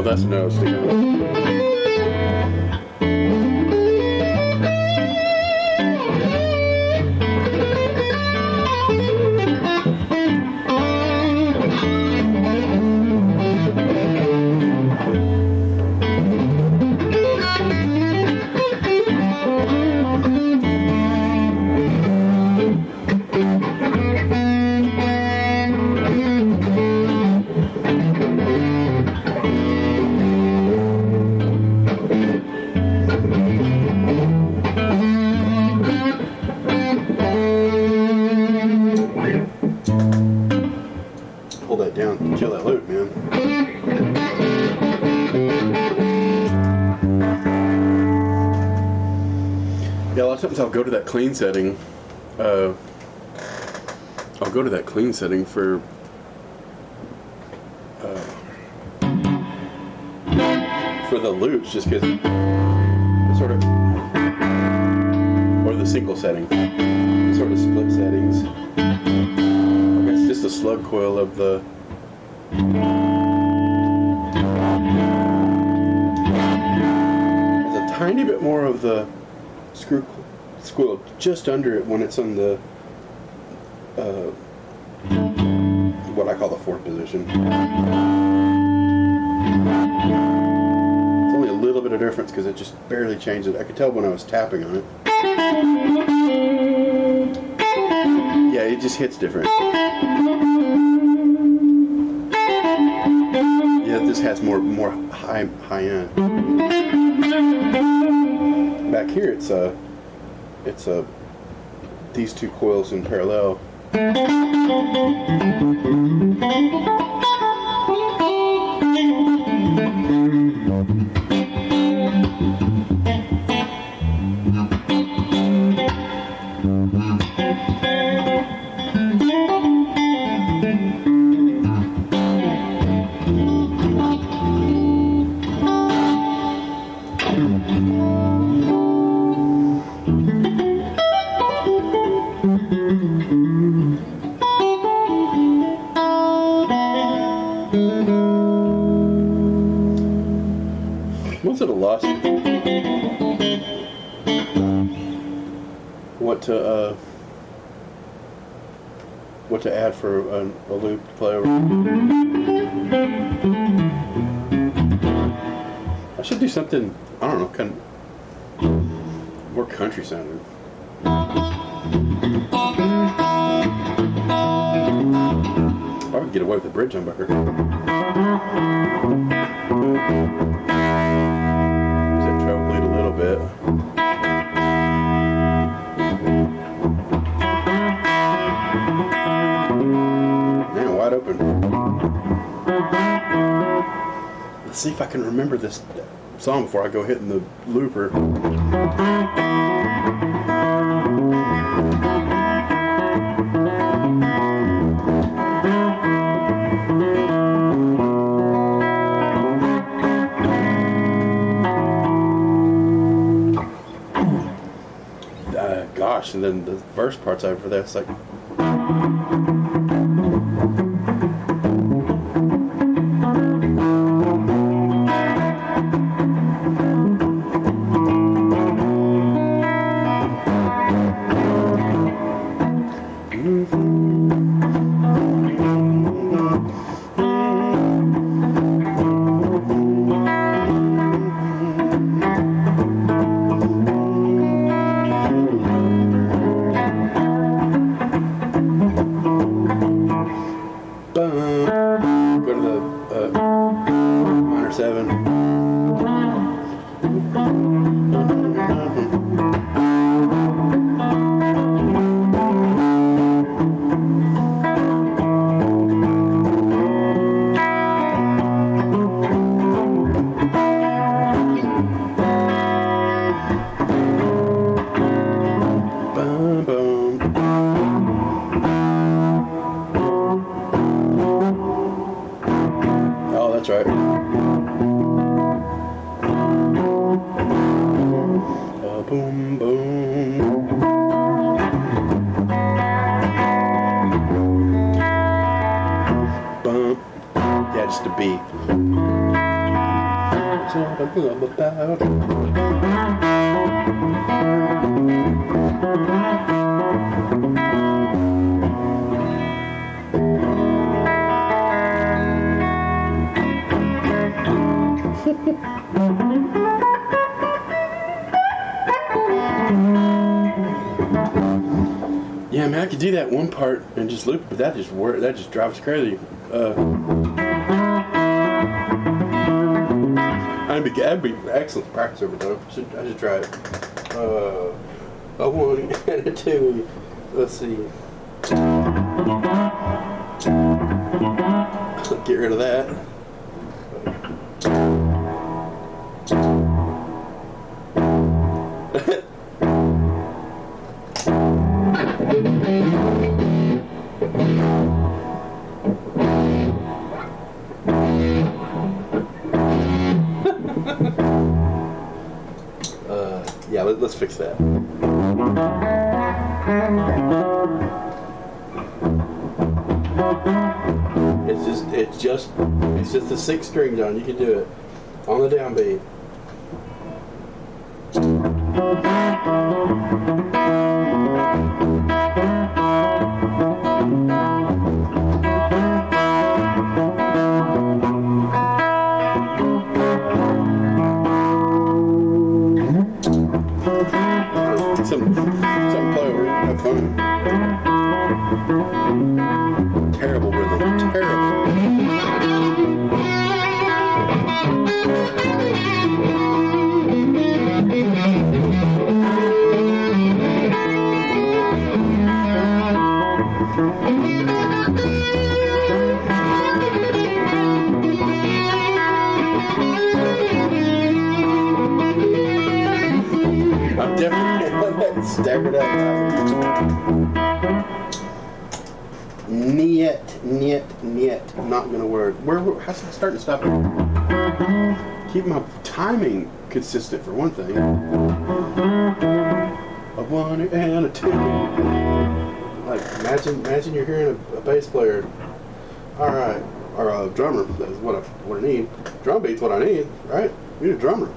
That's no sticking out. Pull that down, chill that loop, man. Yeah, a lot of times I'll go to that clean setting. I'll go to that clean setting for the loops, just because sort of, or the single setting, sort of split settings. I guess just the slug coil of the there's a tiny bit more of the screw coil just under it when it's on the what I call the fourth position. It's only a little bit of difference because it just barely changed it. I could tell when I was tapping on it. Yeah, it just hits different. Yeah, this has more high end. Back here, it's these two coils in parallel. Once at a loss, what to add for a loop to play over. I should do something, I don't know, kind of more country sounding. I would get away with the bridge humbucker. Use that treble bleed a little bit. Man, wide open. Let's see if I can remember this song before I go hitting the looper. Gosh, and then the verse part's over there. It's like. Go to the minor 7. Boom, boom. Oh, that's right. Boom, boom. Bump. Yeah, just a beat. That's what I'm about. Yeah, man, I could do that one part and just loop, but that just drives crazy. That'd be excellent practice over though. I should try it. A 1 and a 2. Let's see. Get rid of that. Yeah, let's fix that. It's just the 6 string, John. You can do it on the downbeat. Some play over it. Have fun. Terrible rhythm. Terrible. I'm definitely staggered out. Niet. Not gonna work. How's it starting to stop? Keep my timing consistent for one thing. A 1 and a 2. Like imagine you're hearing a bass player. All right, or a drummer. That's what I need. Drum beat's what I need, right? You need a drummer.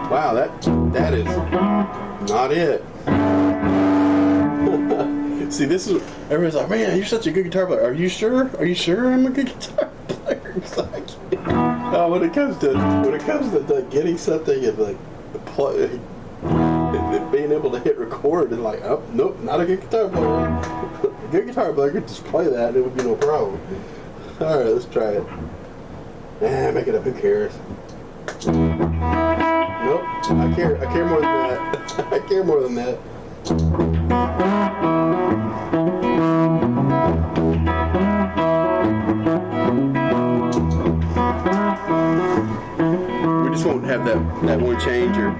Wow, that is not it. See, this is everybody's like, man, you're such a good guitar player. Are you sure? Are you sure I'm a good guitar player? When it comes to getting something and like play, and being able to hit record and like, oh nope, not a good guitar player. A good guitar player could just play that and it would be no problem. All right, let's try it. Make it up. Who cares? Nope. I care more than that. I care more than that. We just won't have that one changer.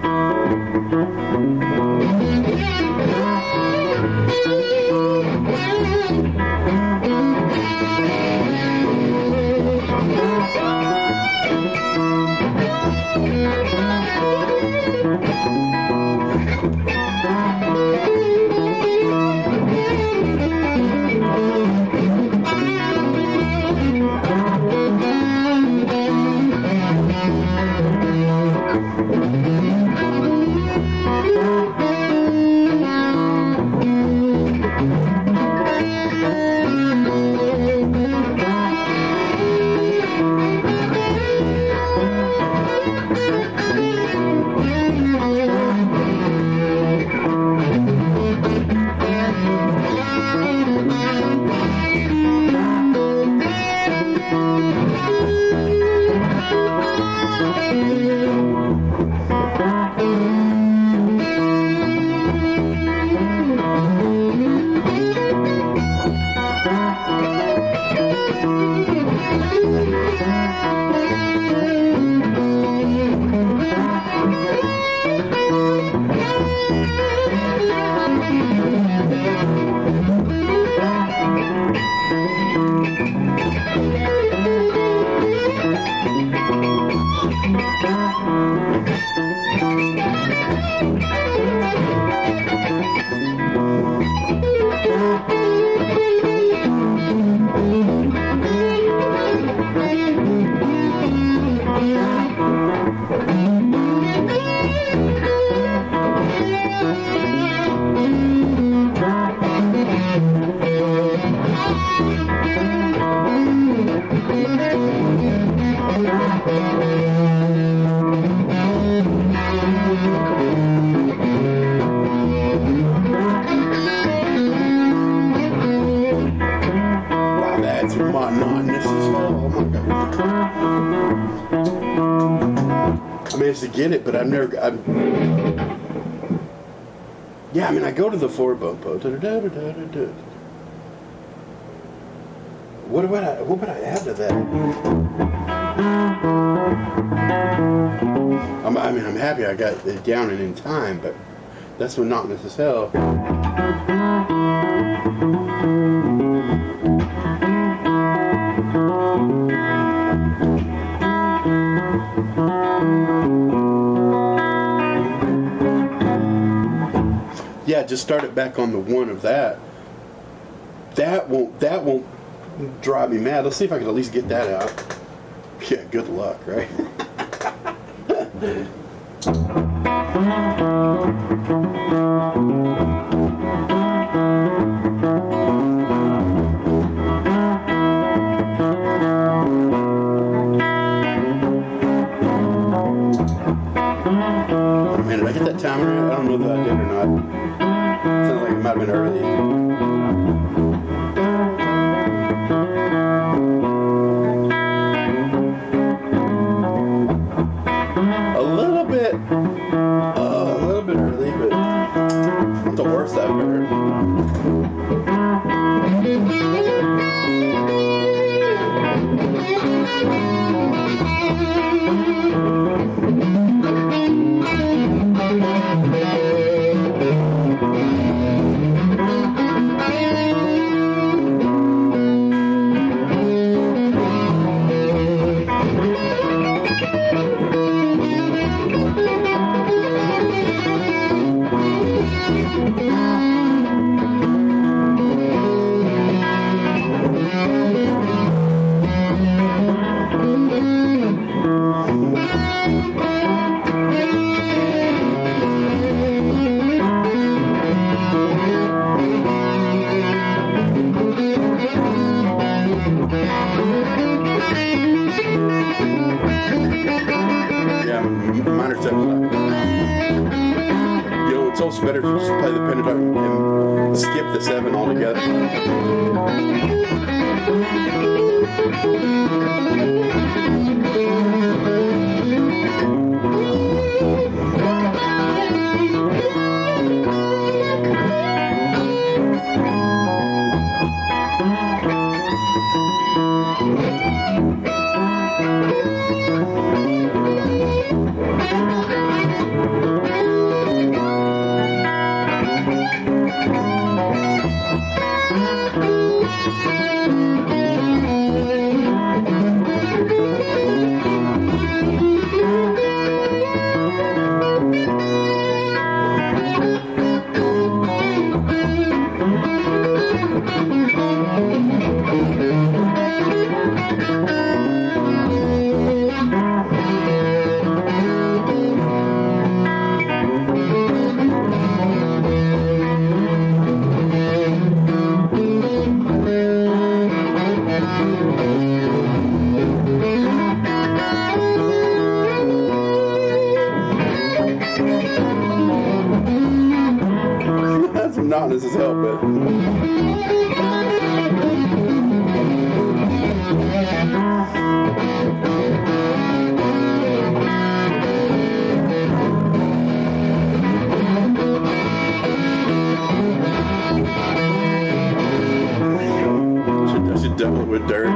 To get it, but yeah, I mean, I go to the 4-bow. What would I add to that? I mean, I'm happy I got it down and in time, but that's monotonous as hell. Yeah, just start it back on the 1 of that. That won't drive me mad. Let's see if I can at least get that out. Yeah, good luck, right? Man, did I get that timer right? I don't know that I did or not. Sounds like it might have been early. A little bit early, but not the worst I've heard. It's better to just play the pentatonic and skip the 7 altogether. That's monotonous as hell, but I should double it with dirt.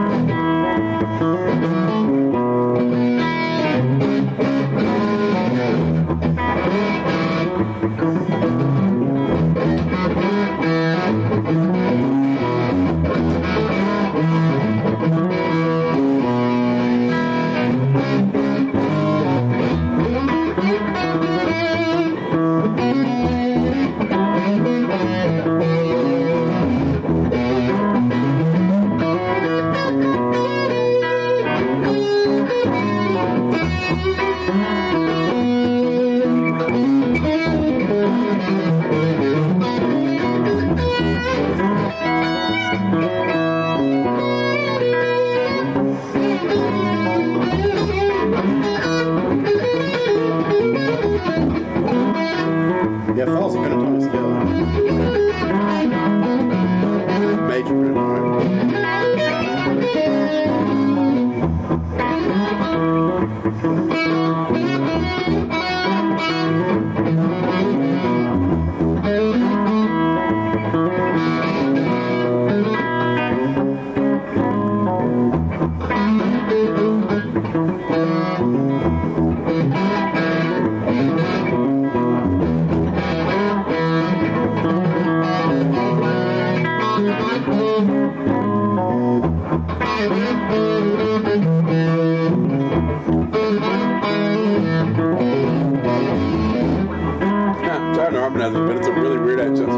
Yeah, fall's a pentatonic scale. Major Trying to harmonize it, but it's a really weird accent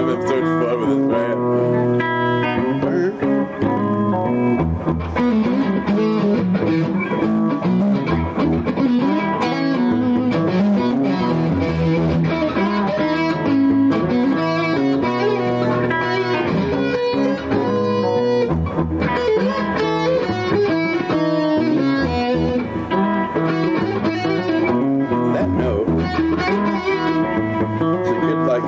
I'm having so much fun with this man. That note, it's a good like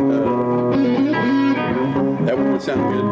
that would sound good.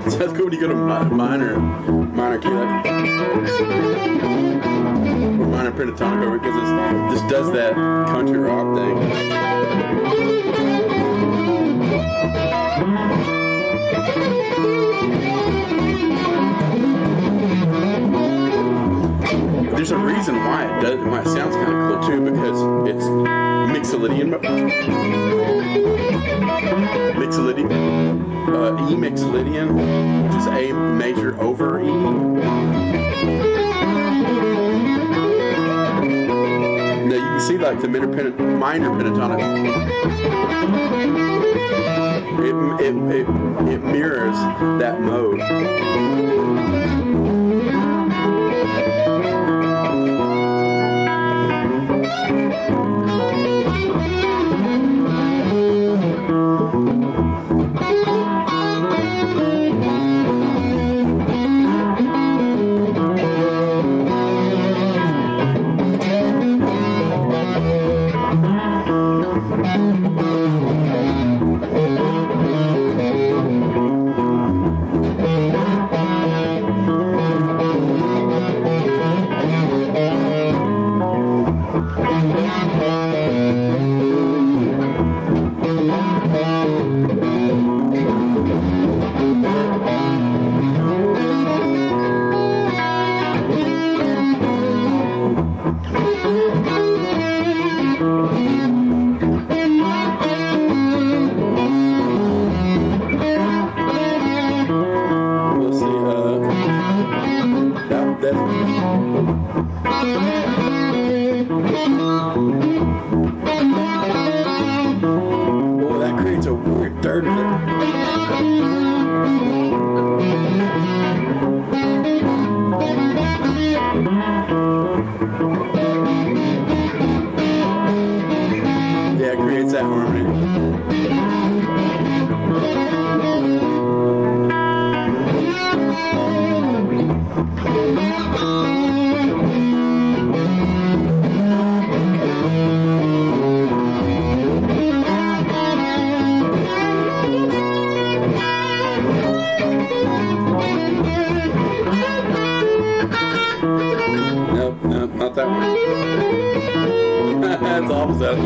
So that's cool when you go to minor key, like, or minor pentatonic over, because this does that country rock thing. There's a reason why it sounds kind of cool too, because it's mixolydian, E mixolydian, which is A major over E. Now you can see like the minor pentatonic. It mirrors that mode. Boy, that creates a weird third there. Yeah, it creates that harmony. Nope, not that one. That's opposite.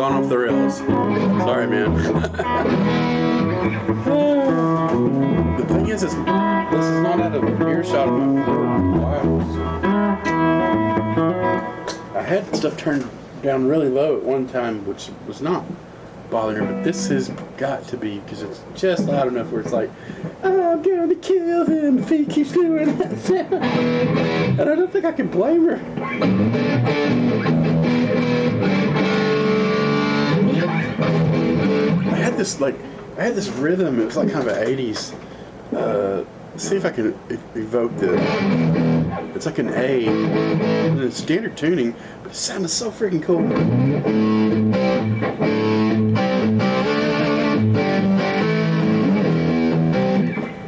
Off the rails. Sorry, man. The thing is, this is not out of earshot of my wires. I had stuff turned down really low at one time, which was not bothering her, but this has got to be, because it's just loud enough where it's like, I'm gonna kill him if he keeps doing that sound. And I don't think I can blame her. I had this rhythm. It was like kind of an 80s. Let's see if I can evoke the. It's like an A. And it's standard tuning, but it sounded so freaking cool.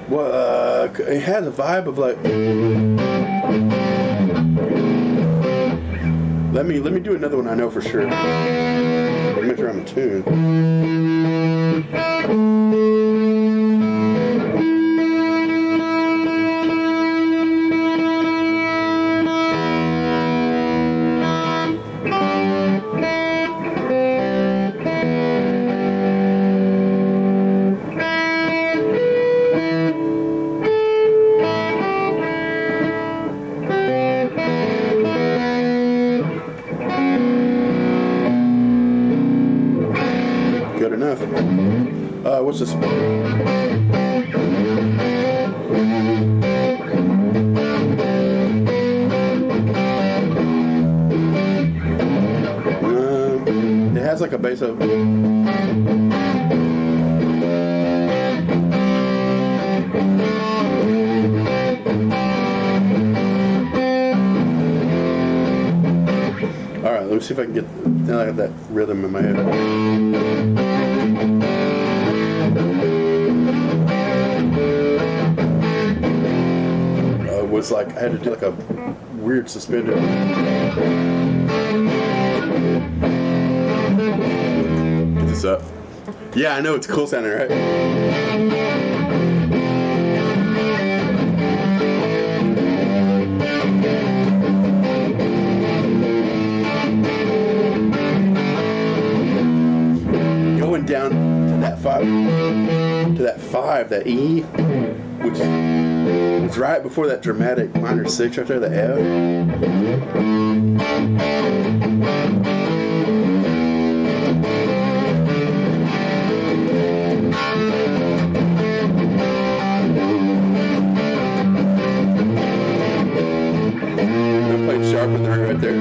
Well, it had a vibe of like. Let me do another one I know for sure. Let me make sure I'm in tune. Good enough. What's this? like a bass of. Alright, let me see if I can get. Now I have that rhythm in my head. It was like I had to do like a weird suspended. Get this up. Yeah, I know it's cool sounding, right? Going down to that five, that E, which is right before that dramatic minor six right there, the F. I played sharp with her right there.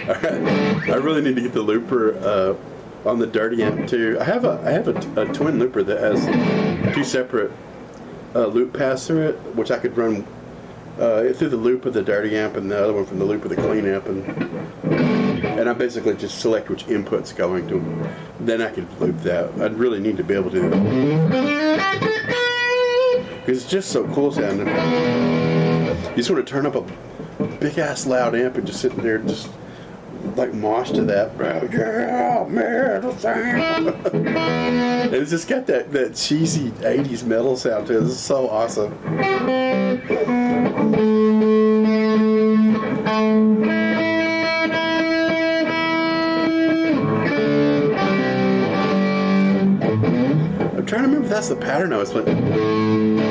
Alright, I really need to get the looper on the dirty amp too. I have a twin looper that has two separate loop paths through it, which I could run through the loop of the dirty amp and the other one from the loop of the clean amp, and I basically just select which input's going to them. Then I could loop that. I'd really need to be able to do that because it's just so cool sounding. You just want to turn up a big ass loud amp and just sit there just like mosh to that. Yeah, metal sound. And it's just got that cheesy 80s metal sound to it. This is so awesome. I'm trying to remember if that's the pattern I was playing.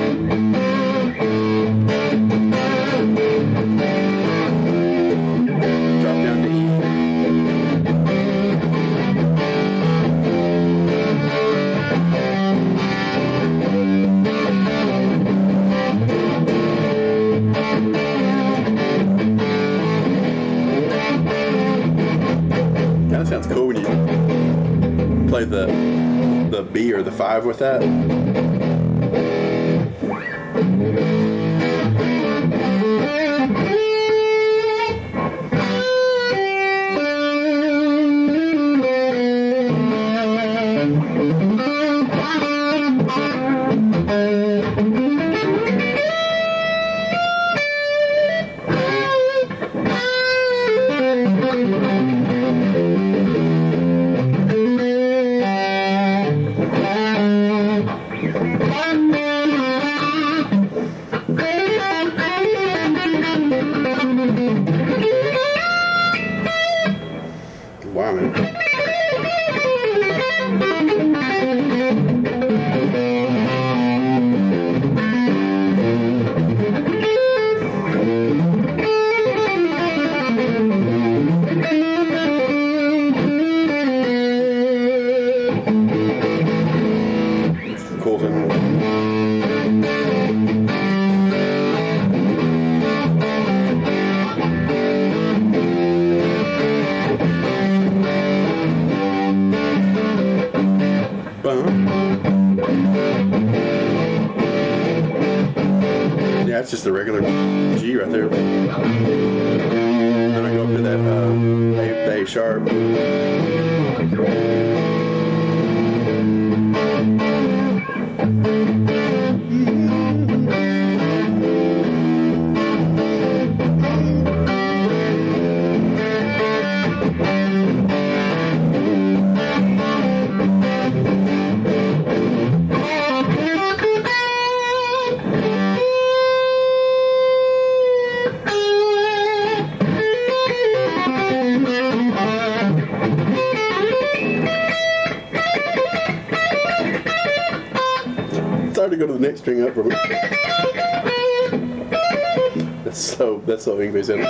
Sounds cool when you play the B or the 5 with that. Wow, man. Cool thing. Yeah, it's just a regular G right there. Then I go up to that A sharp. It's hard to go to the next string up from it. That's so English, isn't it?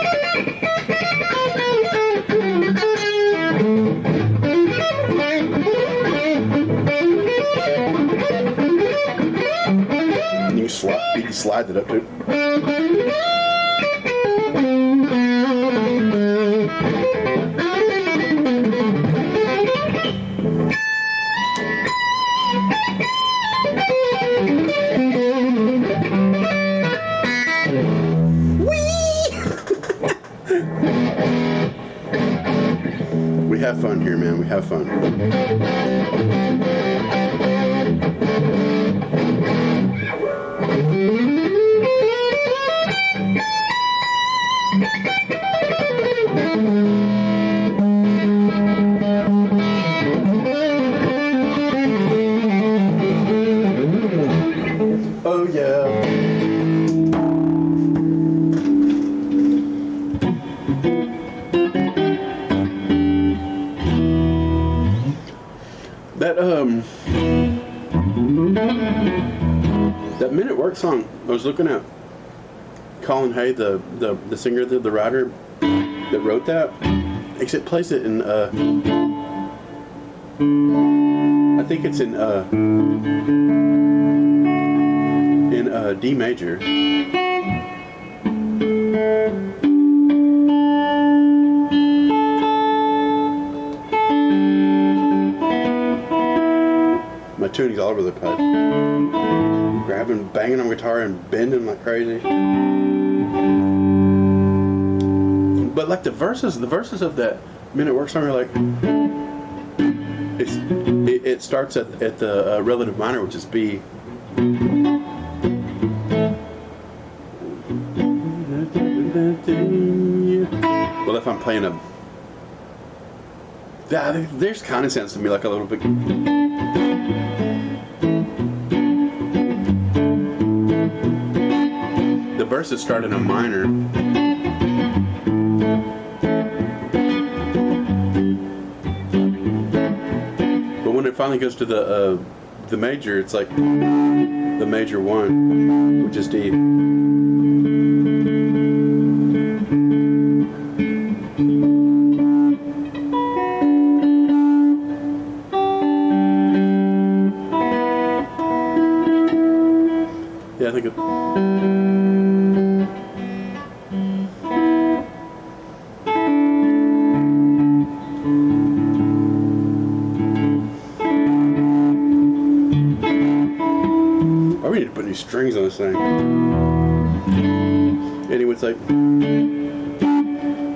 You can slide it up too. we have fun. Oh yeah. That Men at Work song, I was looking at Colin Hay, the singer, the writer that wrote that. Except plays it in I think it's in D major. My tuning's all over the place. Grabbing, banging on guitar and bending like crazy. But like the verses of that Men at Work song are like, it starts at the relative minor, which is B. Well, if I'm playing a, there's kind of sounds to me like a little bit. The verses start in a minor. But when it finally goes to the major, it's like the major one, which is D. Yeah, I think it. Oh, we need to put new strings on this thing. Anyway, it's like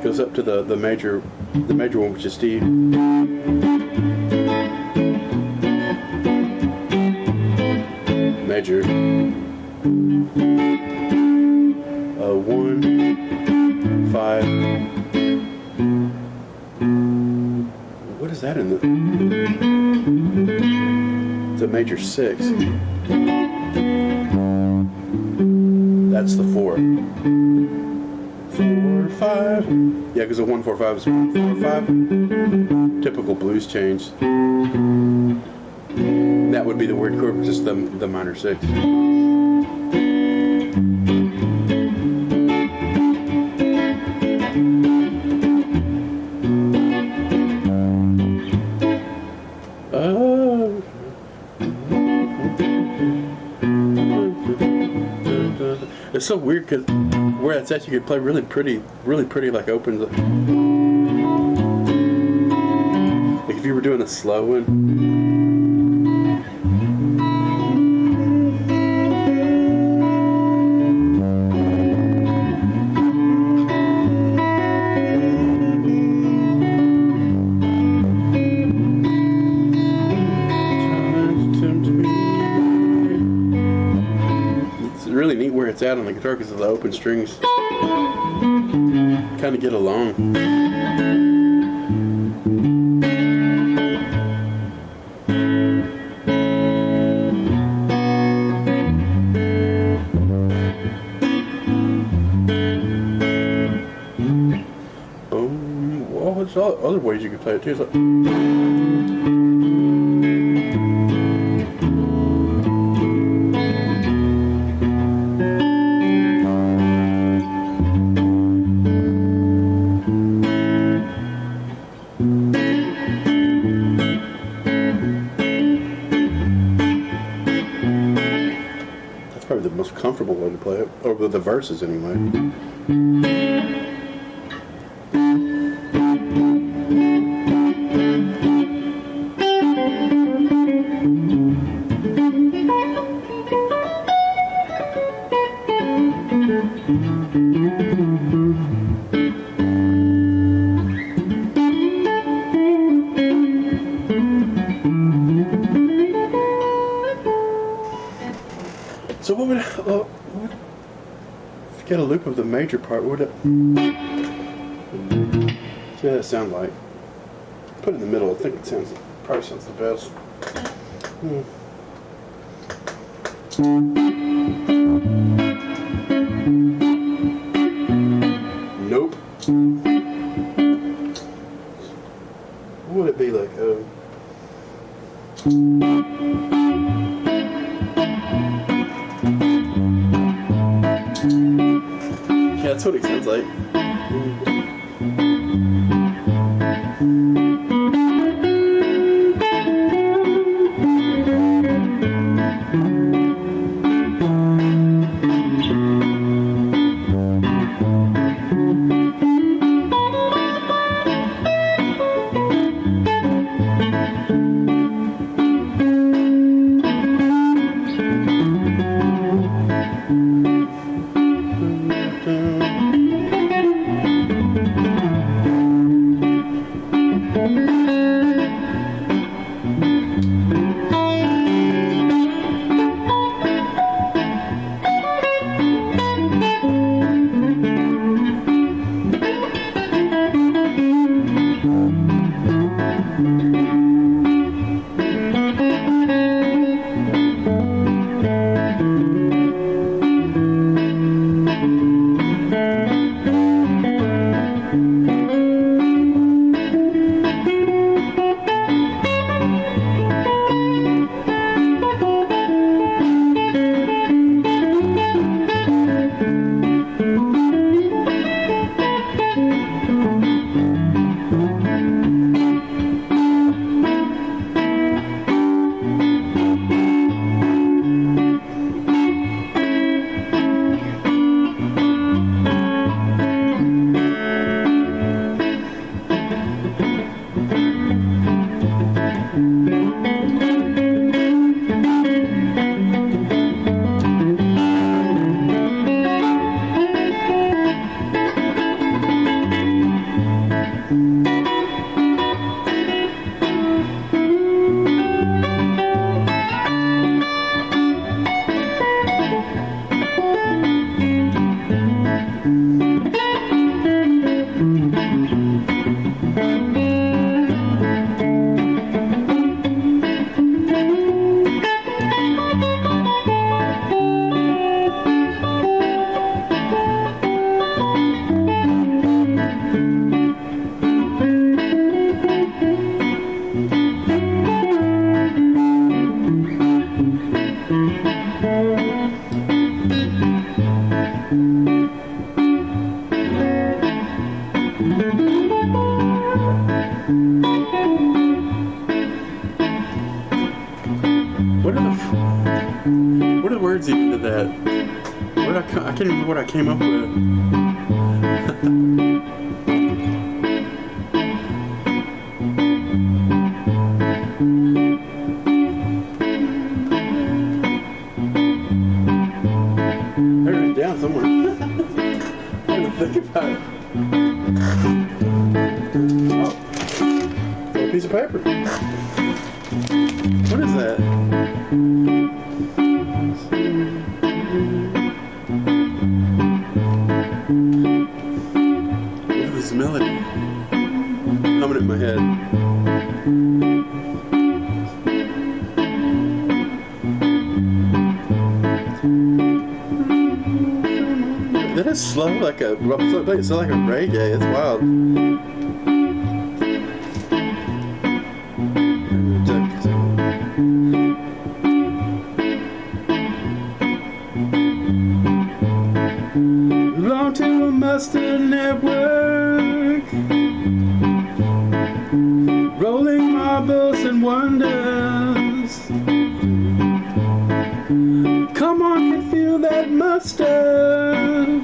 goes up to the major one, which is D. Major. 1, 5. What is that in the? It's a major 6. That's the 4. 4, 5. Yeah, because a 1, 4, 5 is 1, 4, 5. Typical blues change. That would be the weird chord, just the minor 6. It's so weird because where it's at, you could play really pretty like opens. Like if you were doing a slow one. Really neat where it's at on the guitar because of the open strings kind of get along. Well, there's other ways you can play it too. So probably the most comfortable way to play it, or with the verses anyway. So what would if you get a loop of the major part, what would it see how that sound like? Put it in the middle. I think it probably sounds the best. Nope. What would it be like? Yeah, that's what it sounds like. What are the words even to that? I can't remember what I came up with. I wrote it down somewhere. I'm trying to think about it. Oh, a piece of paper. What is that? What is this melody? Humming in my head. That is slow, like a it's like a reggae. It's wild. Belong to a master network, rolling marbles and wonders. Come on, can feel that mustard.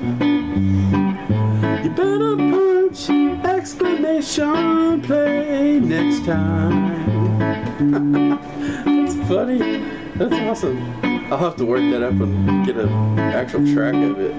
You better punch! Exclamation play next time. That's funny. That's awesome. I'll have to work that up and get an actual track of it.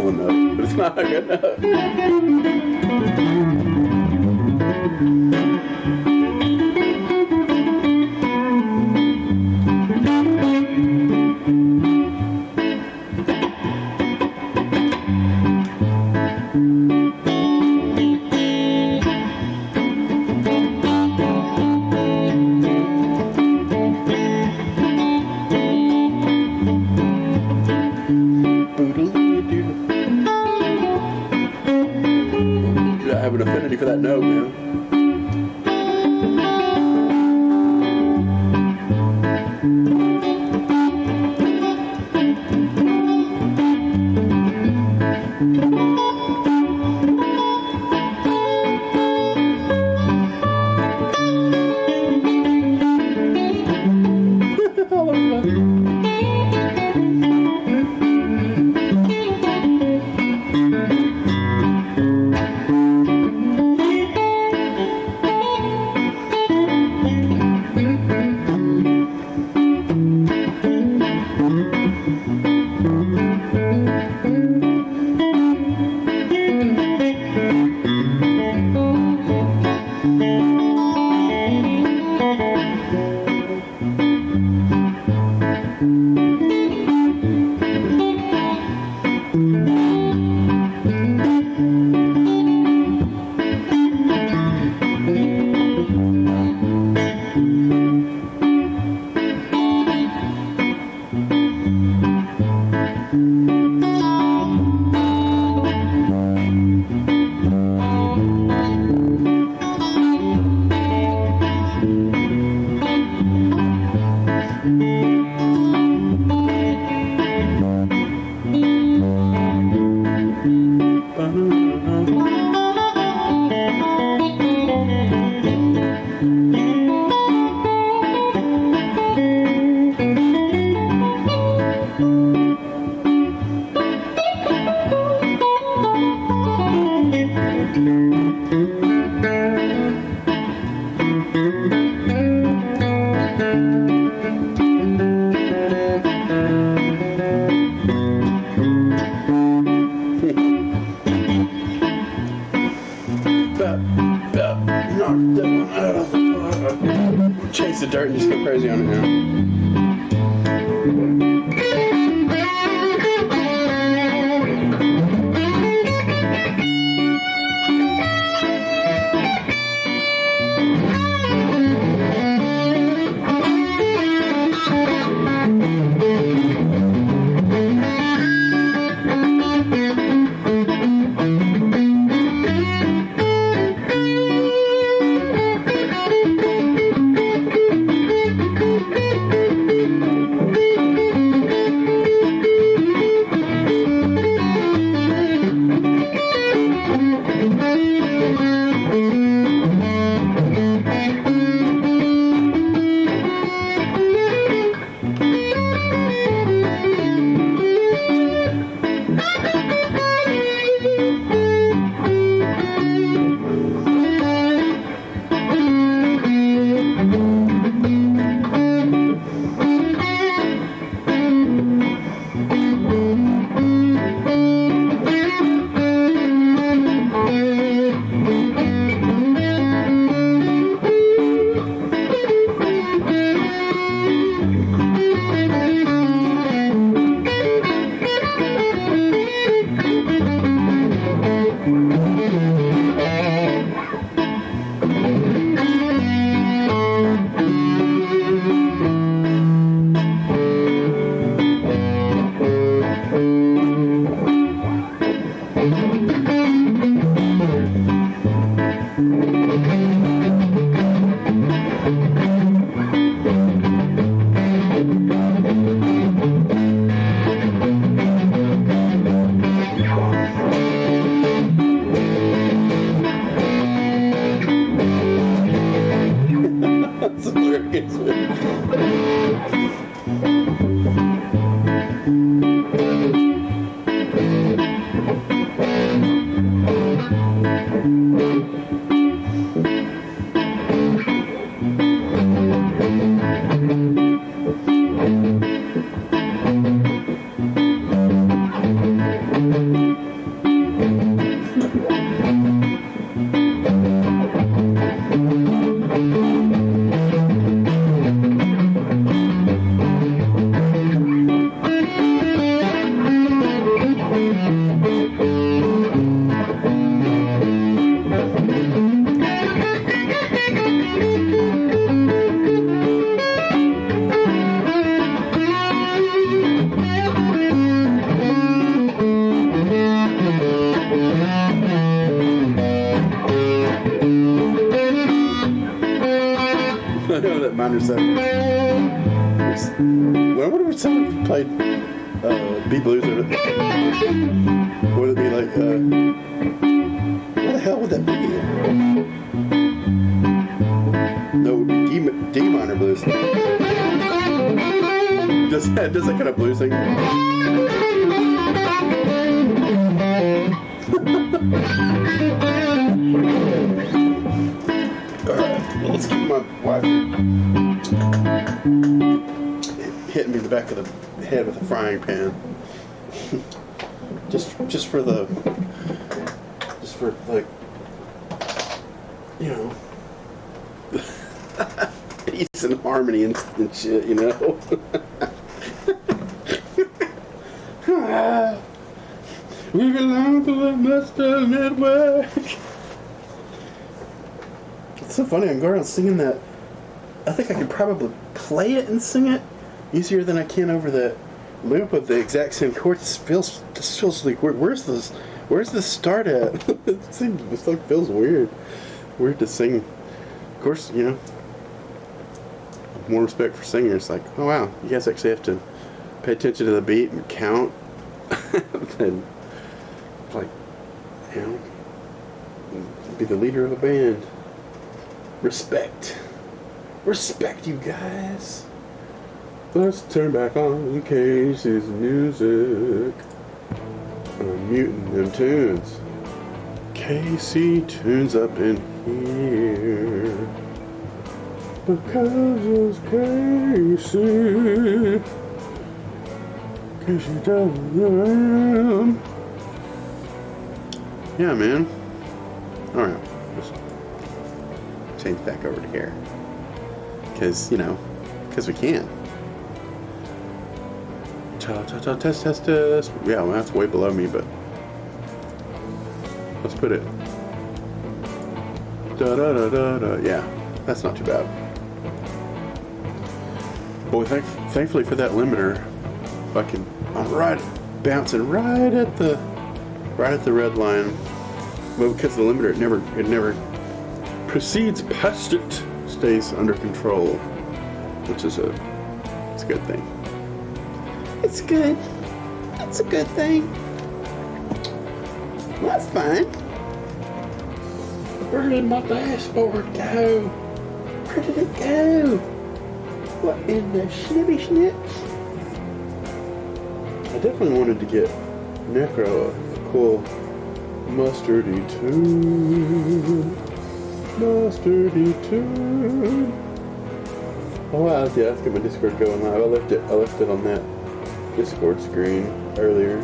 beautiful enough, but it's not good I have an affinity for that note, man. Chase the dirt and just go crazy on it That's hilarious. know that minor seven. Well, I wonder if someone played B blues with it. Would it be like what the hell would that be? No, it would be D minor blues. Does that kind of blues thing? Alright, well, let's keep my wife hitting me in the back of the head with a frying pan. just for like, you know, peace and harmony and shit, you know. We belong to the Master Network. It's so funny, I can go around singing that. I think I could probably play it and sing it easier than I can over the loop of the exact same chords. This feels like, where's this start at? This like feels weird to sing. Of course, you know, more respect for singers. Like, oh wow, you guys actually have to pay attention to the beat and count. And like, you know, be the leader of a band. Respect, you guys. Let's turn back on Casey's music. I'm muting them tunes. Casey tunes up in here because it's Casey. Casey JAM. Yeah, man. All right, just change back over to here because, you know, because we can. Test. Yeah, well, that's way below me, but let's put it. Yeah, that's not too bad. Boy, thankfully for that limiter, fucking, I'm bouncing right at the red line. Well, because the limiter, it never proceeds past it, stays under control, which is it's a good thing. It's good. That's a good thing. Well, that's fine. Where did my dashboard go? Where did it go? What in the snippy snips? I definitely wanted to get Necro a cool mustardy tune. Oh wow, yeah, let's get my Discord going live. I left it on that Discord screen earlier.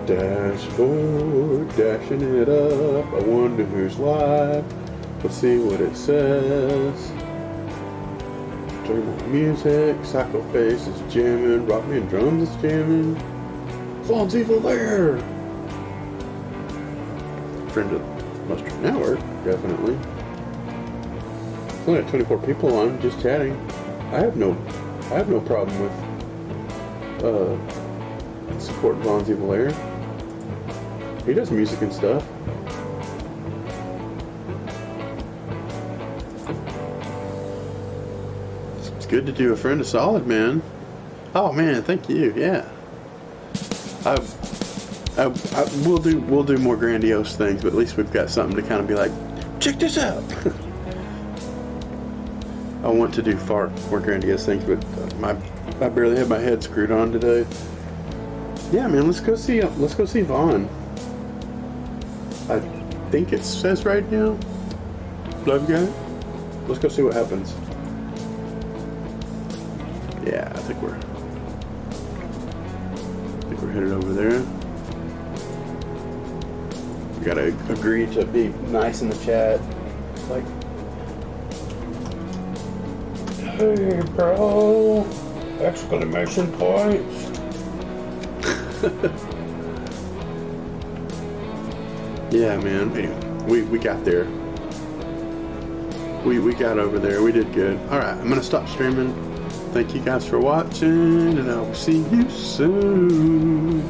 Dashboard, dashing it up. I wonder who's live. Let's see what it says. Turn on music. Psycho Face is jamming. Rock Me and Drums is jamming. Vaughn's Evil there. Friend of Mustard Network, definitely. There's only 24 people on, just chatting. I have no problem with support Vaughn's Evil Air. He does music and stuff. It's good to do a friend a solid, man. Oh man, thank you. Yeah. We'll do more grandiose things, but at least we've got something to kind of be like, check this out. I want to do far more grandiose things, but I barely have my head screwed on today. Yeah, man, let's go see Vaughn. I think it says right now. Love guy. Let's go see what happens. Yeah, I think we're headed over there. We gotta agree to be nice in the chat. Like, hey, bro! Exclamation points! Yeah, man. Anyway, we got there. We got over there. We did good. Alright, I'm gonna stop streaming. Thank you guys for watching, and I will see you soon.